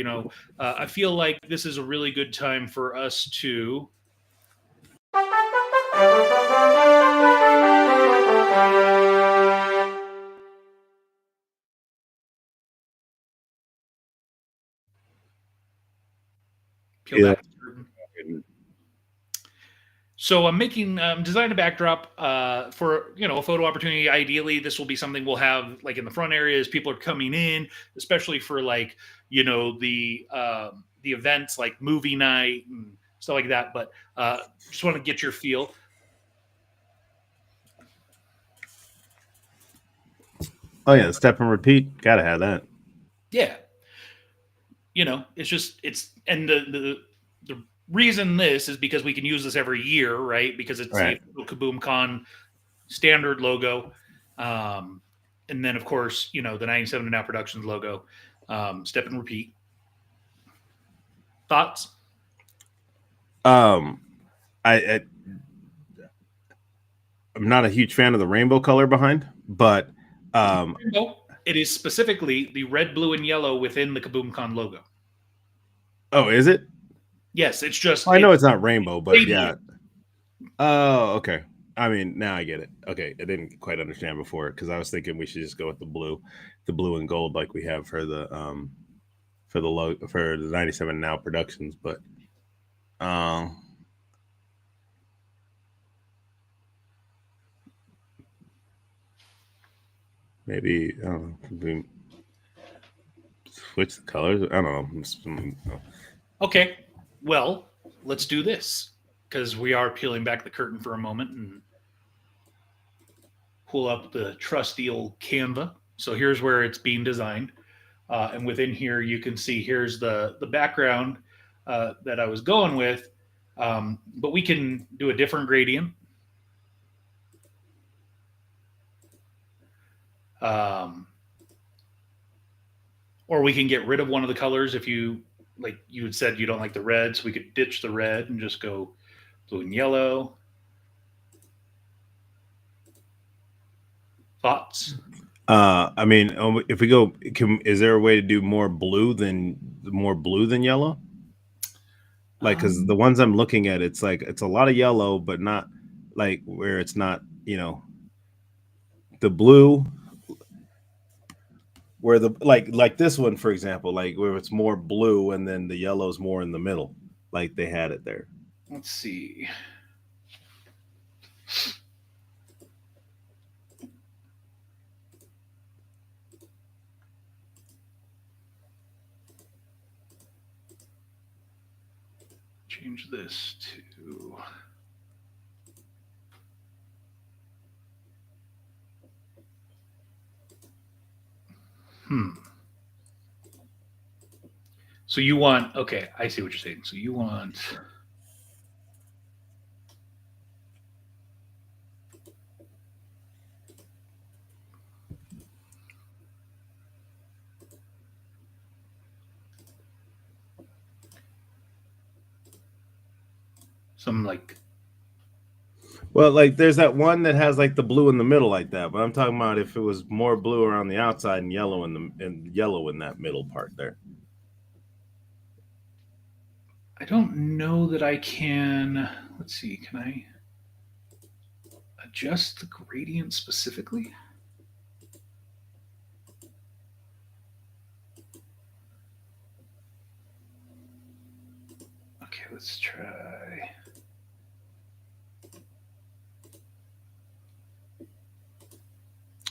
Speaker 1: I feel like this is a really good time for us to. Peel
Speaker 2: Yeah.
Speaker 1: back the curtain. So I'm designing a backdrop for a photo opportunity. Ideally, this will be something we'll have like in the front areas. People are coming in, especially for like the events like movie night and stuff like that. But just want to get your feel.
Speaker 2: Oh yeah, step and repeat. Gotta have that.
Speaker 1: Yeah, it's the reason this is because we can use this every year, right? Because it's
Speaker 2: Right.
Speaker 1: the Kaboom Con standard logo. And then of course, the 97 and Now Productions logo. Step and repeat. Thoughts?
Speaker 2: Um, I I'm not a huge fan of the rainbow color behind, but
Speaker 1: No, it is specifically the red, blue, and yellow within the Kaboom Con logo.
Speaker 2: oh, is it?
Speaker 1: Yes, it's just
Speaker 2: I know it's not rainbow, but
Speaker 1: radial.
Speaker 2: yeah. Oh, okay. I mean, now I get it. Okay, I didn't quite understand before because I was thinking we should just go with the blue and gold like we have for the 97 Now Productions, but um maybe I don't know, we switch the colors. I don't know.
Speaker 1: Okay, well, let's do this because we are peeling back the curtain for a moment and pull up the trusty old Canva. So here's where it's being designed. And within here, you can see here's the background that I was going with. But we can do a different gradient. Or we can get rid of one of the colors if you like. You had said you don't like the red, so we could ditch the red and just go blue and yellow. Thoughts?
Speaker 2: I mean, if we go, is there a way to do more blue than yellow? Like, because the ones I'm looking at, it's like it's a lot of yellow, but not like where it's not, the blue. Where the like this one, for example, like where it's more blue and then the yellow's more in the middle, like they had it there.
Speaker 1: Let's see. Change this to. So you want, okay, I see what you're saying. So you want. Some like
Speaker 2: Well, like there's that one that has like the blue in the middle like that, but I'm talking about if it was more blue around the outside and yellow in that middle part there.
Speaker 1: I don't know that I can. Let's see. Can I adjust the gradient specifically? Okay, let's try.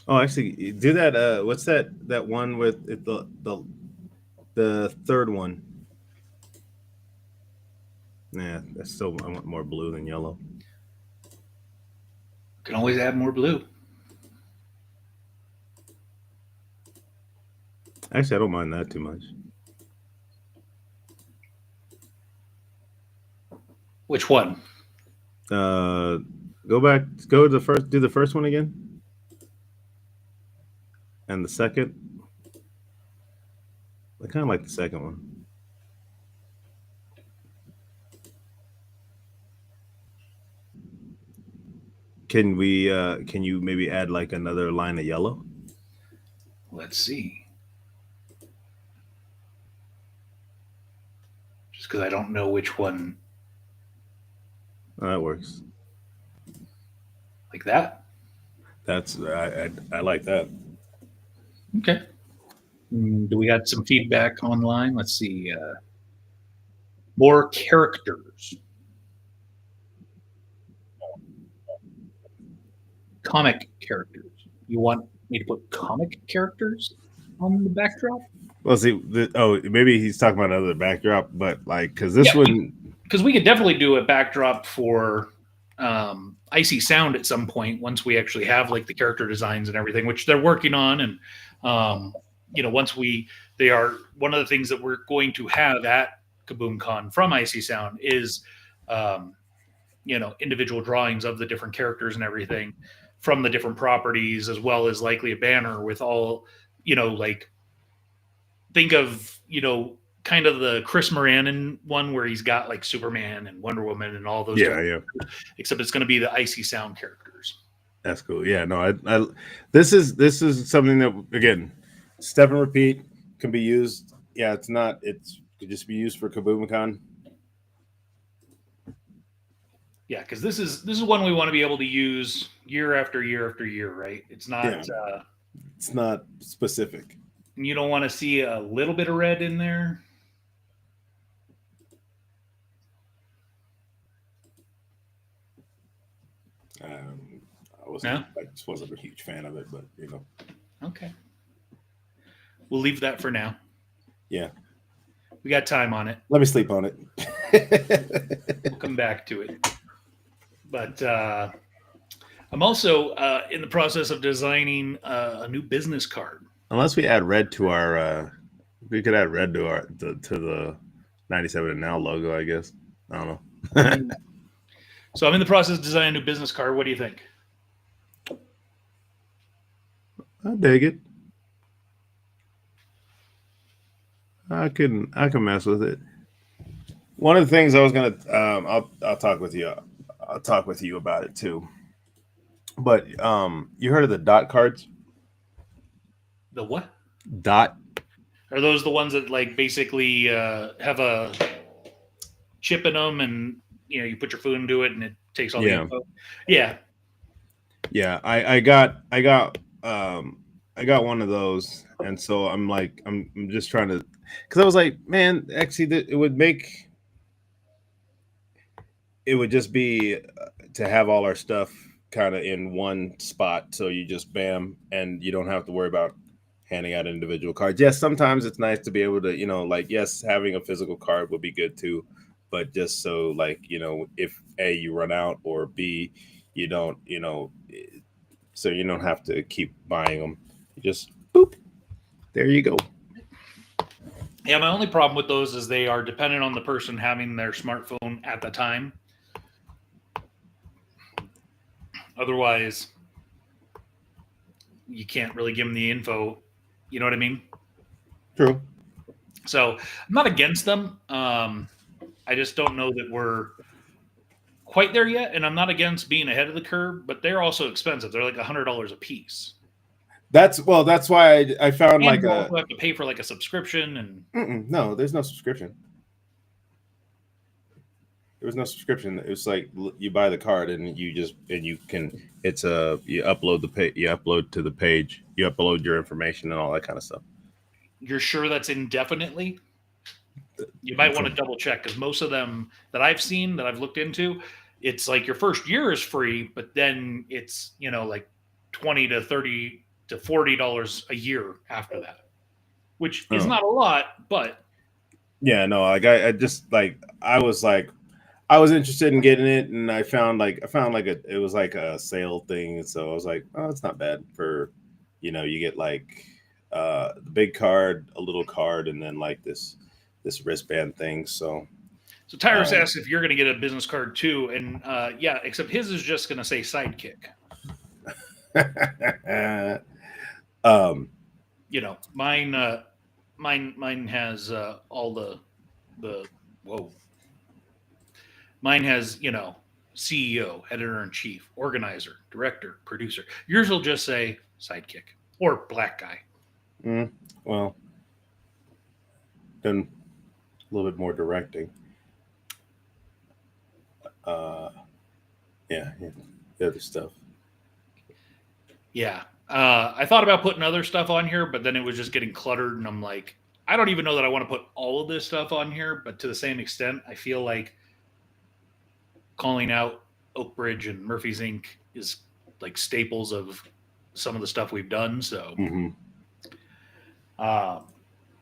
Speaker 2: Oh, actually, do that. What's that one with it, the third one? Yeah, that's still I want more blue than yellow.
Speaker 1: Can always add more blue.
Speaker 2: Actually, I don't mind that too much.
Speaker 1: Which one?
Speaker 2: Go back. Go to the first. Do the first one again, and the second. I kind of like the second one. Can we? Can you maybe add like another line of yellow?
Speaker 1: Let's see. Just because I don't know which one.
Speaker 2: Oh, that works.
Speaker 1: Like that?
Speaker 2: That's I like that.
Speaker 1: Okay. Do we got some feedback online? Let's see. More characters. Comic characters. You want me to put comic characters on the backdrop?
Speaker 2: Well, see, maybe he's talking about another backdrop, but like, because this one,
Speaker 1: because we could definitely do a backdrop for Icy Sound at some point once we actually have like the character designs and everything, which they're working on. And once they are one of the things that we're going to have at KaboomCon from Icy Sound is individual drawings of the different characters and everything from the different properties, as well as likely a banner with all like think of kind of the Chris Moranin one where he's got like Superman and Wonder Woman and all those.
Speaker 2: Yeah.
Speaker 1: Except it's going to be the Icy Sound characters.
Speaker 2: That's cool. Yeah, no, I this is something that again, step and repeat can be used. Yeah, it could just be used for KaboomCon.
Speaker 1: Yeah, because this is one we want to be able to use year after year after year, right? It's not.
Speaker 2: Yeah. It's not specific.
Speaker 1: You don't want to see a little bit of red in there.
Speaker 2: I just wasn't a huge fan of it, but
Speaker 1: Okay. We'll leave that for now.
Speaker 2: Yeah.
Speaker 1: We got time on it.
Speaker 2: Let me sleep on
Speaker 1: it. We'll come back to it. But I'm also in the process of designing a new business card.
Speaker 2: Unless we add red to our, we could add red to the 97 and Now logo, I guess. I don't know.
Speaker 1: So I'm in the process of designing a new business card. What do you think?
Speaker 2: I dig it. I can mess with it. One of the things I was gonna, I'll talk with you. I'll talk with you about it too. But you heard of the dot cards?
Speaker 1: The what?
Speaker 2: Dot.
Speaker 1: Are those the ones that like basically have a chip in them, and you put your food into it, and it takes all the info? Yeah.
Speaker 2: Yeah, I got one of those, and so I'm like, I'm just trying to, because I was like, man, actually, it would just be to have all our stuff kind of in one spot, so you just bam, and you don't have to worry about handing out individual cards. Yes, sometimes it's nice to be able to, like, yes, having a physical card would be good too, but just so like, if A, you run out, or B, you don't, so you don't have to keep buying them. You just boop, there you go.
Speaker 1: Yeah, my only problem with those is they are dependent on the person having their smartphone at the time. Otherwise, you can't really give them the info. You know what I mean?
Speaker 2: True.
Speaker 1: So I'm not against them. I just don't know that we're quite there yet, and I'm not against being ahead of the curve, but they're also expensive. They're like $100 a piece.
Speaker 2: That's why I found
Speaker 1: And
Speaker 2: like
Speaker 1: you
Speaker 2: a
Speaker 1: also have to pay for like a subscription, and
Speaker 2: no. There's no subscription. There was no subscription. It was like you buy the card and you can. It's you upload you upload to the page. You upload your information and all that kind of stuff.
Speaker 1: you're sure that's indefinitely? You might want to double check, because most of them that I've seen, that I've looked into, it's like your first year is free, but then it's, like 20 to 30 to $40 a year after that, which is not a lot, but
Speaker 2: yeah, no, like I just like I was interested in getting it, and I found it was like a sale thing, so I was like, oh, it's not bad for, you get like the big card, a little card, and then like this wristband thing. So
Speaker 1: Tyrus asks if you're going to get a business card too, and yeah, except his is just going to say Sidekick. Mine has all the whoa. Mine has, CEO, editor-in-chief, organizer, director, producer. Yours will just say Sidekick or black guy.
Speaker 2: Well, then a little bit more directing. Yeah, the other stuff.
Speaker 1: Yeah. I thought about putting other stuff on here, but then it was just getting cluttered, and I'm like, I don't even know that I want to put all of this stuff on here, but to the same extent, I feel like calling out Oak Bridge and Murphy's Inc. is like staples of some of the stuff we've done. So,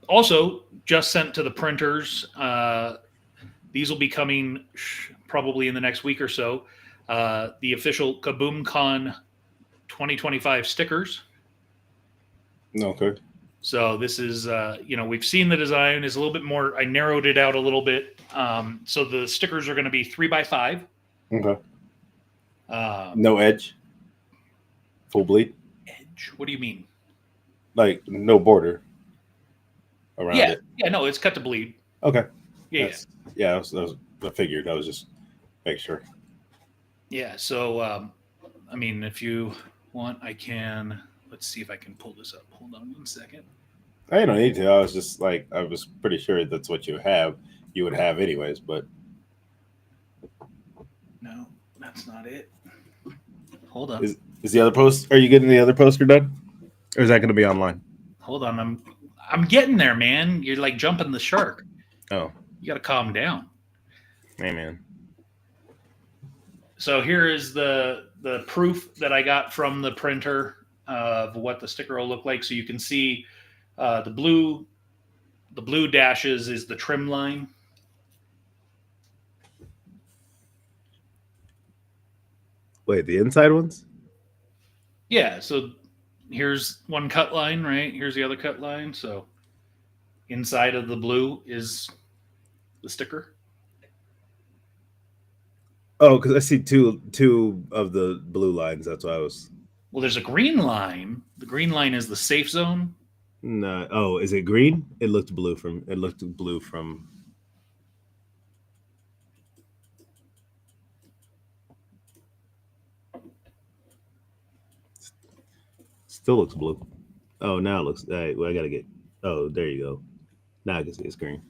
Speaker 1: also just sent to the printers. These will be coming probably in the next week or so. The official KaboomCon 2025 stickers.
Speaker 2: Okay.
Speaker 1: So this is, we've seen the design is a little bit more. I narrowed it out a little bit. So the stickers are going to be 3x5.
Speaker 2: Okay. No edge. Full bleed. Edge.
Speaker 1: What do you mean?
Speaker 2: Like no border around it.
Speaker 1: Yeah. No, it's cut to bleed.
Speaker 2: Okay.
Speaker 1: Yeah.
Speaker 2: Yeah. I figured. I was just make sure.
Speaker 1: Yeah. So, if you want, I can. Let's see if I can pull this up. Hold on 1 second.
Speaker 2: I don't need to. I was just like, I was pretty sure that's what you would have anyways, but.
Speaker 1: No, that's not it. Hold on.
Speaker 2: Is the other post, are you getting the other poster done? Or is that going to be online?
Speaker 1: Hold on. I'm getting there, man. You're like jumping the shark.
Speaker 2: Oh.
Speaker 1: You got to calm down.
Speaker 2: Hey, man.
Speaker 1: So here is the proof that I got from the printer of what the sticker will look like. So you can see the blue dashes is the trim line.
Speaker 2: Wait, the inside ones?
Speaker 1: Yeah. So here's one cut line, right? Here's the other cut line. So inside of the blue is the sticker.
Speaker 2: Oh, because I see two of the blue lines. That's why I was.
Speaker 1: Well, there's a green line. The green line is the safe zone.
Speaker 2: No. Oh, is it green? It looked blue from. Still looks blue. Oh, now it looks. I gotta get. Oh, there you go. Now I can see it's green.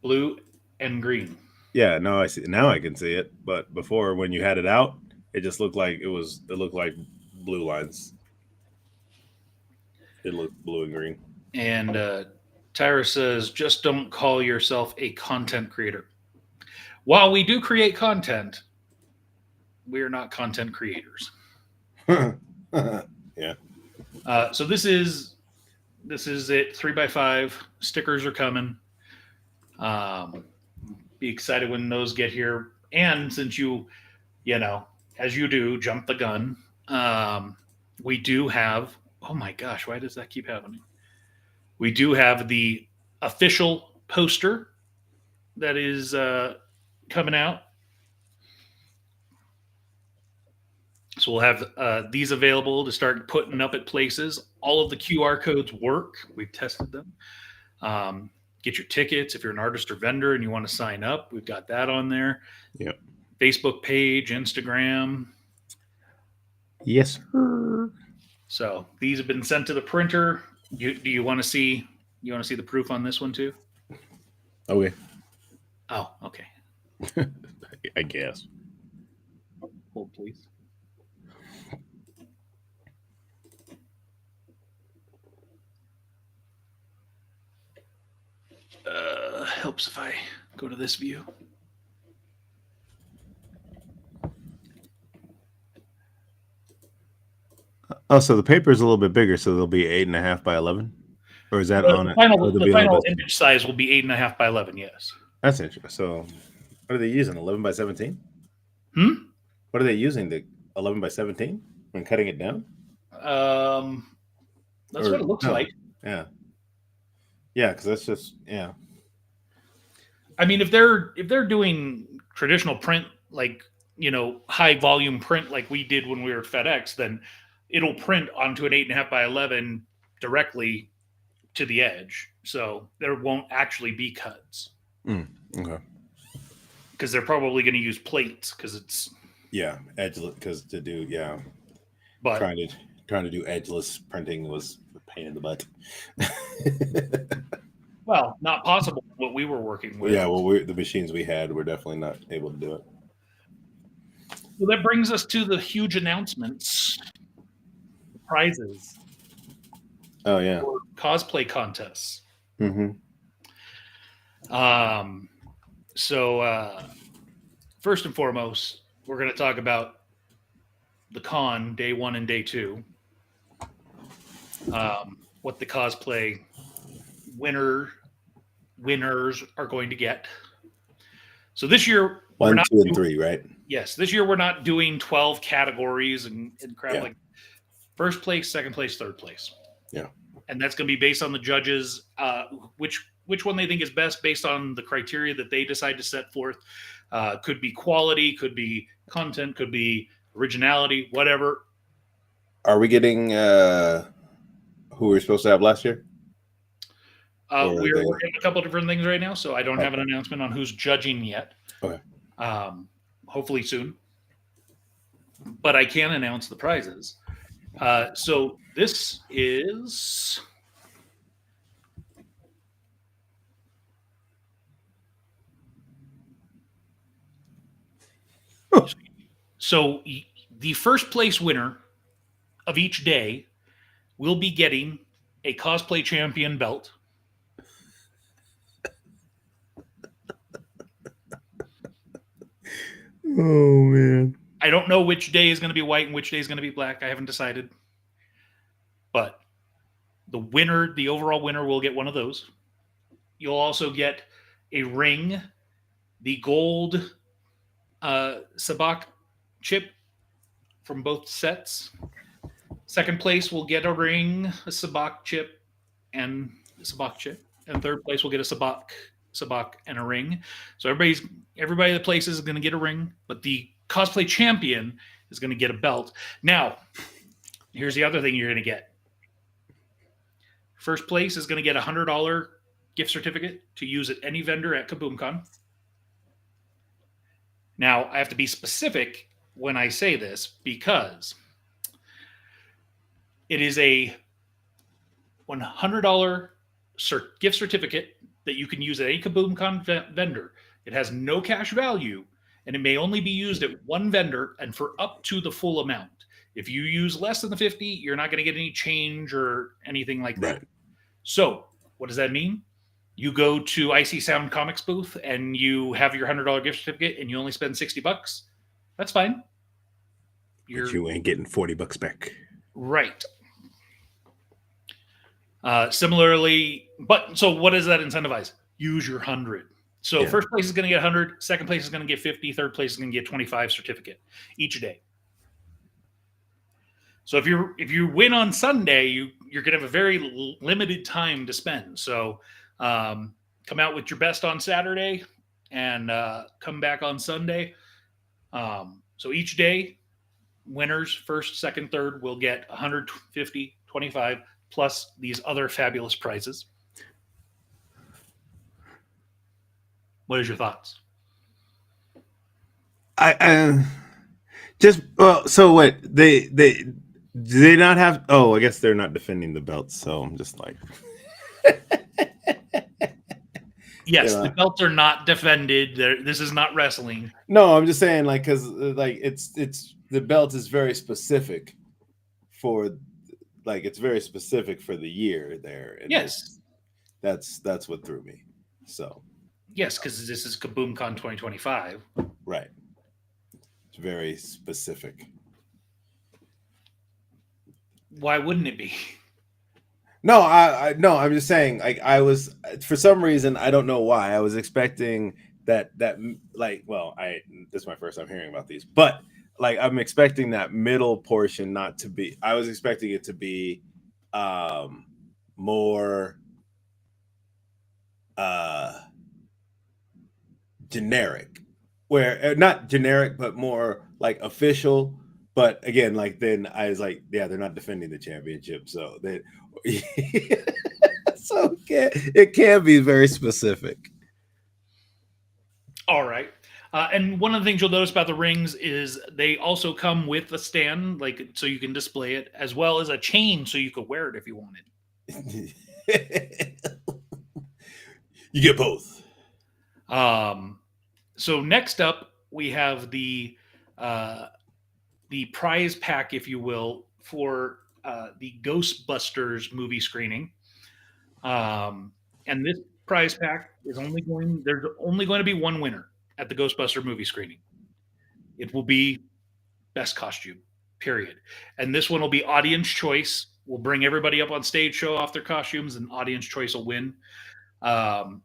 Speaker 1: Blue and green.
Speaker 2: Yeah, no, I see. Now I can see it. But before, when you had it out, it just looked like it looked like blue lines. It looked blue and green.
Speaker 1: And Tyra says, just don't call yourself a content creator. While we do create content, we are not content creators.
Speaker 2: Yeah.
Speaker 1: So this is it. 3x5 stickers are coming. Be excited when those get here. And since you as you do, jump the gun, we do have. Oh my gosh, why does that keep happening? We do have the official poster that is coming out. So we'll have these available to start putting up at places. All of the QR codes work. We've tested them. get your tickets. If you're an artist or vendor and you want to sign up, we've got that on there.
Speaker 3: Yep.
Speaker 1: Facebook page, Instagram.
Speaker 3: Yes, sir.
Speaker 1: So these have been sent to the printer. Do you want to see? You want to see the proof on this one too?
Speaker 3: Okay.
Speaker 1: Oh, okay.
Speaker 3: I guess.
Speaker 1: Hold, please. Helps if I go to this view.
Speaker 3: Oh, so the paper is a little bit bigger, so they'll be 8.5 by 11, or is that on
Speaker 1: The
Speaker 3: it?
Speaker 1: final,
Speaker 3: Or they'll
Speaker 1: the
Speaker 3: be on
Speaker 1: final
Speaker 3: the-
Speaker 1: image size will be 8.5 by 11. Yes.
Speaker 3: That's interesting. So, what are they using? 11 by 17?
Speaker 1: Hmm.
Speaker 3: What are they using? The 11 by 17 when cutting it down?
Speaker 1: That's
Speaker 3: Or-
Speaker 1: what it looks
Speaker 3: no.
Speaker 1: like.
Speaker 3: Yeah. Yeah, because that's just
Speaker 1: I mean, if they're doing traditional print, like, high volume print like we did when we were at FedEx, then it'll print onto an 8.5 by 11 directly to the edge. So there won't actually be cuts
Speaker 3: Okay.
Speaker 1: because they're probably going to use plates because it's.
Speaker 2: edgeless because
Speaker 1: But
Speaker 2: trying to do edgeless printing was a pain in the butt.
Speaker 1: well, not possible. What we were working with.
Speaker 2: Yeah, well, the machines we had were definitely not able to do it.
Speaker 1: Well, that brings us to the huge announcements, the prizes,
Speaker 2: Oh yeah.
Speaker 1: for cosplay contests.
Speaker 2: Mm-hmm.
Speaker 1: So first and foremost, we're going to talk about the con day 1 and day 2. What the cosplay winners are going to get. So this year, we're
Speaker 2: 1,
Speaker 1: not
Speaker 2: 2, and
Speaker 1: doing-
Speaker 2: 3, right?
Speaker 1: Yes, this year we're not doing 12 categories and crap
Speaker 2: Yeah.
Speaker 1: like first place, second place, third place.
Speaker 2: Yeah.
Speaker 1: And that's going to be based on the judges, which one they think is best based on the criteria that they decide to set forth. Could be quality, could be content, could be originality, whatever.
Speaker 2: Are we getting who we were supposed to have last year? Or
Speaker 1: We're
Speaker 2: they-
Speaker 1: working on a couple different things right now, so I don't have an
Speaker 2: Okay.
Speaker 1: announcement on who's judging yet.
Speaker 2: Okay.
Speaker 1: Hopefully soon. But I can announce the prizes. So this is the first place winner of each day will be getting a cosplay champion belt.
Speaker 3: Oh man.
Speaker 1: I don't know which day is going to be white and which day is going to be black. I haven't decided. But the winner, the overall winner, will get one of those. You'll also get a ring, the gold sabak chip from both sets. Second place will get a ring, a sabak chip, and a sabak chip. And third place will get a sabak and a ring. So everybody that places is going to get a ring, but the cosplay champion is going to get a belt. Now, here's the other thing you're going to get. First place is going to get a $100 gift certificate to use at any vendor at KaboomCon. Now, I have to be specific when I say this because it is a $100 gift certificate that you can use at any KaboomCon vendor. It has no cash value, and it may only be used at one vendor and for up to the full amount. If you use less than the 50, you're not going to get any change or anything like that.
Speaker 2: Right.
Speaker 1: So what does that mean? You go to Icy Sound Comics booth and you have your $100 gift certificate and you only spend $60. That's fine.
Speaker 3: But you ain't getting $40 back.
Speaker 1: Right. Similarly, but so what does that incentivize? Use your 100. So
Speaker 3: Yeah.
Speaker 1: first place is going to get 100, second place is going to get 50, third place is going to get 25 certificate each day. So if you win on Sunday, you're going to have a very limited time to spend. So come out with your best on Saturday and come back on Sunday. So each day, winners, first, second, third, will get 150, 25, plus these other fabulous prizes. What is your thoughts?
Speaker 3: I just well, so what they do they not have? Oh, I guess they're not defending the belts. So I'm just like,
Speaker 1: Yes,
Speaker 2: Yeah.
Speaker 1: the belts are not defended. This is not wrestling.
Speaker 2: No, I'm just saying, like, because like it's the belt is very specific for, like, it's very specific for the year there. And
Speaker 1: Yes.
Speaker 2: that's what threw me. So
Speaker 1: Yes, because this is KaboomCon 2025.
Speaker 2: right, it's very specific.
Speaker 1: Why wouldn't it be?
Speaker 2: No, I no, I'm just saying, like, I was, for some reason, I don't know why, I was expecting that like, well, this is my first time hearing about these, but like, I'm expecting that middle portion not to be. I was expecting it to be more generic, where not generic, but more like official. But again, like, then I was like, yeah, they're not defending the championship, so they so it can be very specific.
Speaker 1: All right. And one of the things you'll notice about the rings is they also come with a stand, like so you can display it, as well as a chain so you could wear it if you wanted.
Speaker 2: You get both.
Speaker 1: So next up, we have the prize pack, if you will, for the Ghostbusters movie screening. And this prize pack is there's only going to be one winner at the Ghostbuster movie screening. It will be best costume, period. And this one will be audience choice. We'll bring everybody up on stage, show off their costumes, and audience choice will win. Are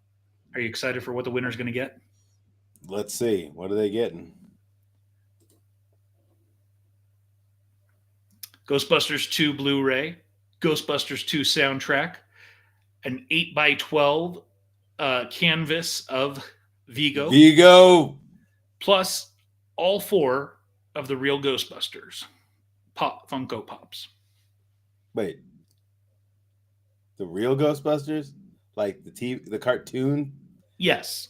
Speaker 1: you excited for what the winner's going to get?
Speaker 2: Let's see. What are they getting?
Speaker 1: Ghostbusters 2 Blu-ray, Ghostbusters 2 soundtrack, an 8x12 canvas of Vigo, plus all 4 of the real Ghostbusters Funko Pops.
Speaker 2: Wait, the real Ghostbusters, like the cartoon?
Speaker 1: Yes.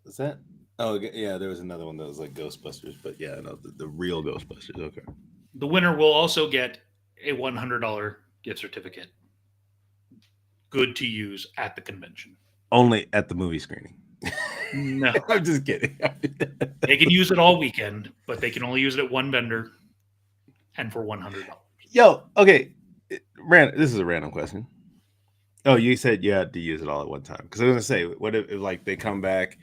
Speaker 2: Is that? Oh yeah, there was another one that was like Ghostbusters, but yeah, no, the real Ghostbusters. Okay.
Speaker 1: The winner will also get a $100 gift certificate. Good to use at the convention.
Speaker 3: only at the movie screening.
Speaker 1: No.
Speaker 2: I'm just kidding.
Speaker 1: They can use it all weekend, but they can only use it at one vendor and for $100.
Speaker 3: Yo, okay. This is a random question. Oh, you said you had to use it all at one time. Because I was gonna say, what if like they come back,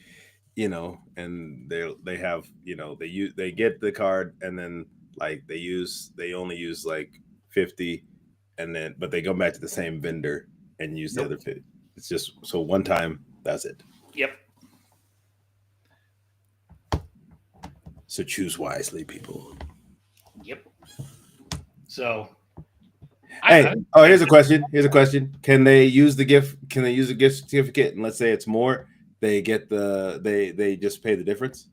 Speaker 3: and they have, they get the card, and then like they only use like 50, and then but they go back to the same vendor and use the other 50. It's just so one time, that's it.
Speaker 1: Yep.
Speaker 2: So choose wisely, people.
Speaker 1: Yep. So
Speaker 2: Hey, here's a question. Can they use the gift certificate, and let's say it's more, they get they just pay the difference?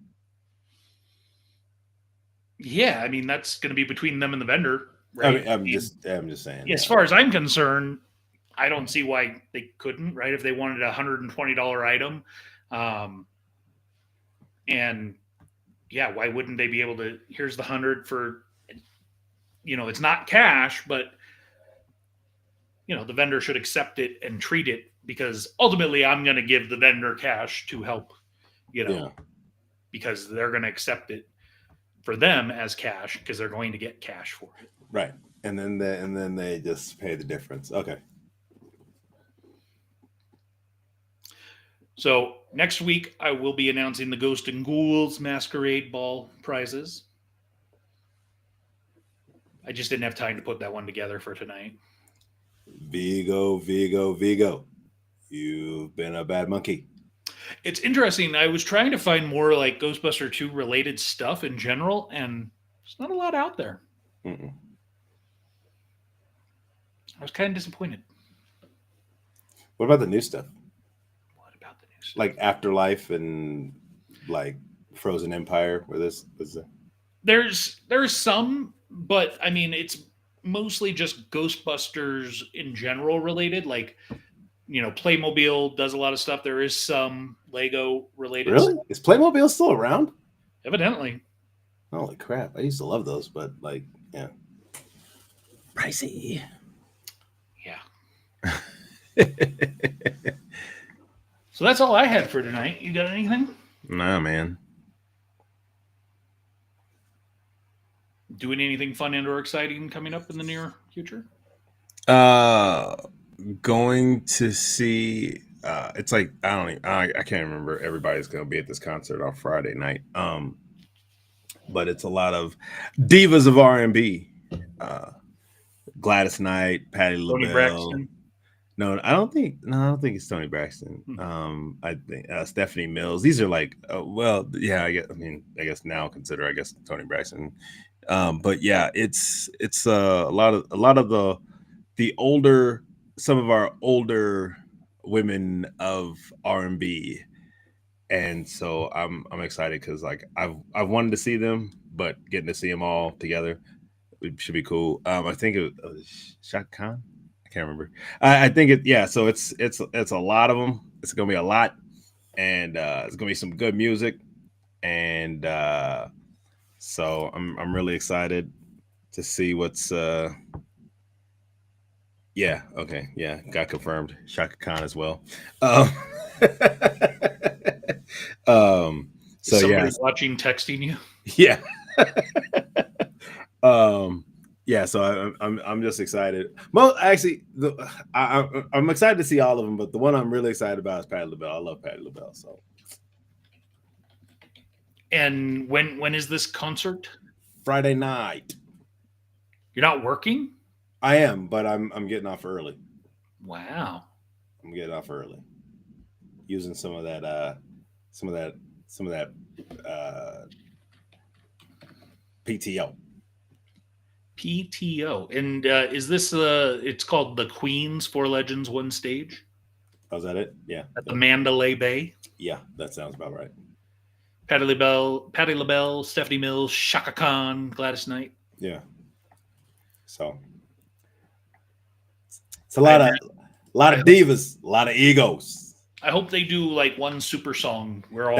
Speaker 1: Yeah, I mean that's going to be between them and the vendor, right?
Speaker 2: I'm just saying.
Speaker 1: As far as I'm concerned, I don't see why they couldn't, right? If they wanted a $120 item, and yeah, why wouldn't they be able to? Here's the 100 for, it's not cash, but the vendor should accept it and treat it, because ultimately I'm going to give the vendor cash to help, because they're going to accept it for them as cash because they're going to get cash for it.
Speaker 2: Right. And then they just pay the difference. Okay.
Speaker 1: So next week I will be announcing the Ghost and Ghouls Masquerade Ball prizes. I just didn't have time to put that one together for tonight.
Speaker 2: Vigo. You've been a bad monkey.
Speaker 1: It's interesting. I was trying to find more like Ghostbuster 2 related stuff in general, and there's not a lot out there.
Speaker 2: Mm-mm.
Speaker 1: I was kind of disappointed.
Speaker 2: What about the new stuff?
Speaker 1: What about the new stuff?
Speaker 2: Like Afterlife and like Frozen Empire, where this is.
Speaker 1: There's some, but I mean it's mostly just Ghostbusters in general related. Like Playmobil does a lot of stuff. There is some Lego related
Speaker 2: Really?
Speaker 1: stuff,
Speaker 2: Is Playmobil still around?
Speaker 1: evidently.
Speaker 2: Holy crap! I used to love those, but like, yeah, pricey.
Speaker 1: Yeah. So that's all I had for tonight. You got anything?
Speaker 3: Nah, man.
Speaker 1: Doing anything fun and or exciting coming up in the near future?
Speaker 3: Going to see. It's like I can't remember. Everybody's going to be at this concert on Friday night. But it's a lot of divas of R&B. Gladys Knight, Patti
Speaker 1: Tony
Speaker 3: LaBelle.
Speaker 1: Braxton.
Speaker 3: No, I don't think it's Tony Braxton. I think Stephanie Mills. These are like, yeah. I guess now consider Tony Braxton. But yeah, it's a lot of the older, some of our older women of R&B, and so I'm excited because like I've wanted to see them, but getting to see them all together should be cool. I think it was Shaka Khan. I can't remember. I think it. Yeah. So it's a lot of them. It's gonna be a lot, and it's gonna be some good music, and so I'm really excited to see what's. Yeah. Okay. Yeah. Got confirmed. Shaka Khan as well. So
Speaker 1: Is somebody
Speaker 3: yeah.
Speaker 1: watching texting you?
Speaker 3: Yeah. Yeah, so I'm just excited. Well, actually, I'm excited to see all of them, but the one I'm really excited about is Patti LaBelle. I love Patti LaBelle. So,
Speaker 1: And when is this concert?
Speaker 2: Friday night.
Speaker 1: You're not working?
Speaker 2: I am, but I'm getting off early.
Speaker 1: Wow.
Speaker 2: I'm getting off early, using some of that PTO.
Speaker 1: PTO. And is this it's called the Queens 4 Legends One Stage
Speaker 2: Oh, is that it? Yeah.
Speaker 1: at the Mandalay Bay?
Speaker 2: Yeah, that sounds about right.
Speaker 1: Patti LaBelle, Stephanie Mills, Shaka Khan, Gladys Knight.
Speaker 2: Yeah. So it's a lot of divas, a lot of egos.
Speaker 1: I hope they do like one super song. We're all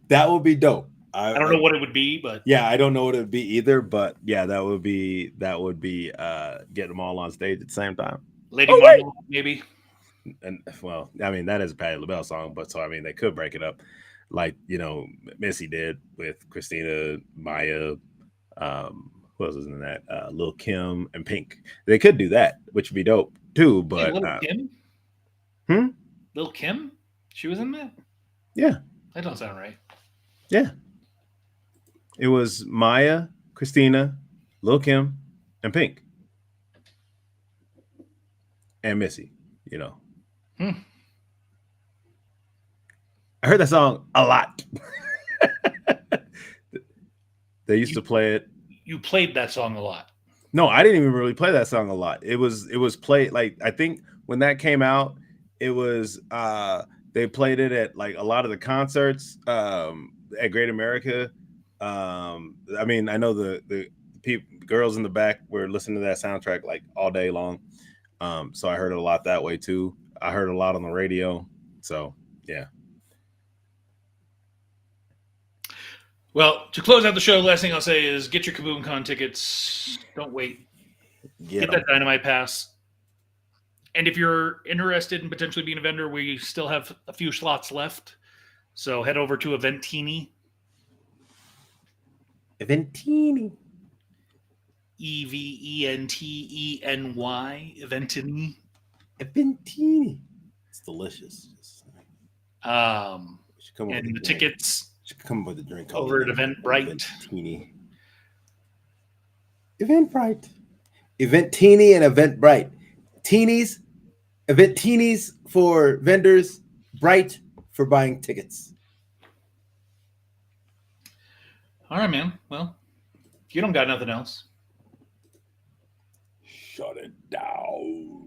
Speaker 2: That would be dope.
Speaker 1: I don't know what it would be, but
Speaker 2: yeah, I don't know what it would be either. But
Speaker 3: yeah, that would be getting them all on stage at the same time.
Speaker 1: Lady Marmalade, maybe.
Speaker 3: And well, I mean that is a Patti LaBelle song, but so I mean they could break it up, like Missy did with Christina, Maya, who else is in that? Lil Kim and Pink. They could do that, which would be dope too. But
Speaker 1: Lil Kim? Lil Kim? She was in that?
Speaker 3: Yeah.
Speaker 1: That don't sound right.
Speaker 3: Yeah. It was Maya, Christina, Lil Kim, and Pink. And Missy, I heard that song a lot. They used to play it.
Speaker 1: You played that song a lot.
Speaker 3: No, I didn't even really play that song a lot. It was played, like, I think when that came out, it was they played it at like a lot of the concerts at Great America. I mean, I know the girls in the back were listening to that soundtrack like all day long. So I heard it a lot that way too. I heard a lot on the radio. So yeah.
Speaker 1: Well, to close out the show, the last thing I'll say is get your KaboomCon tickets. Don't wait. Get that Dynamite Pass. And if you're interested in potentially being a vendor, we still have a few slots left. So head over to Eventini.
Speaker 2: Eventini.
Speaker 1: Eventeny. Eventini.
Speaker 2: Eventini. It's delicious.
Speaker 1: And the tickets
Speaker 2: should come with a drink
Speaker 1: over at Eventbrite.
Speaker 2: Eventbrite. Eventini and Eventbrite. Teenies. Eventinis for vendors. Bright for buying tickets.
Speaker 1: All right, man. Well, if you don't got nothing else,
Speaker 2: shut it down.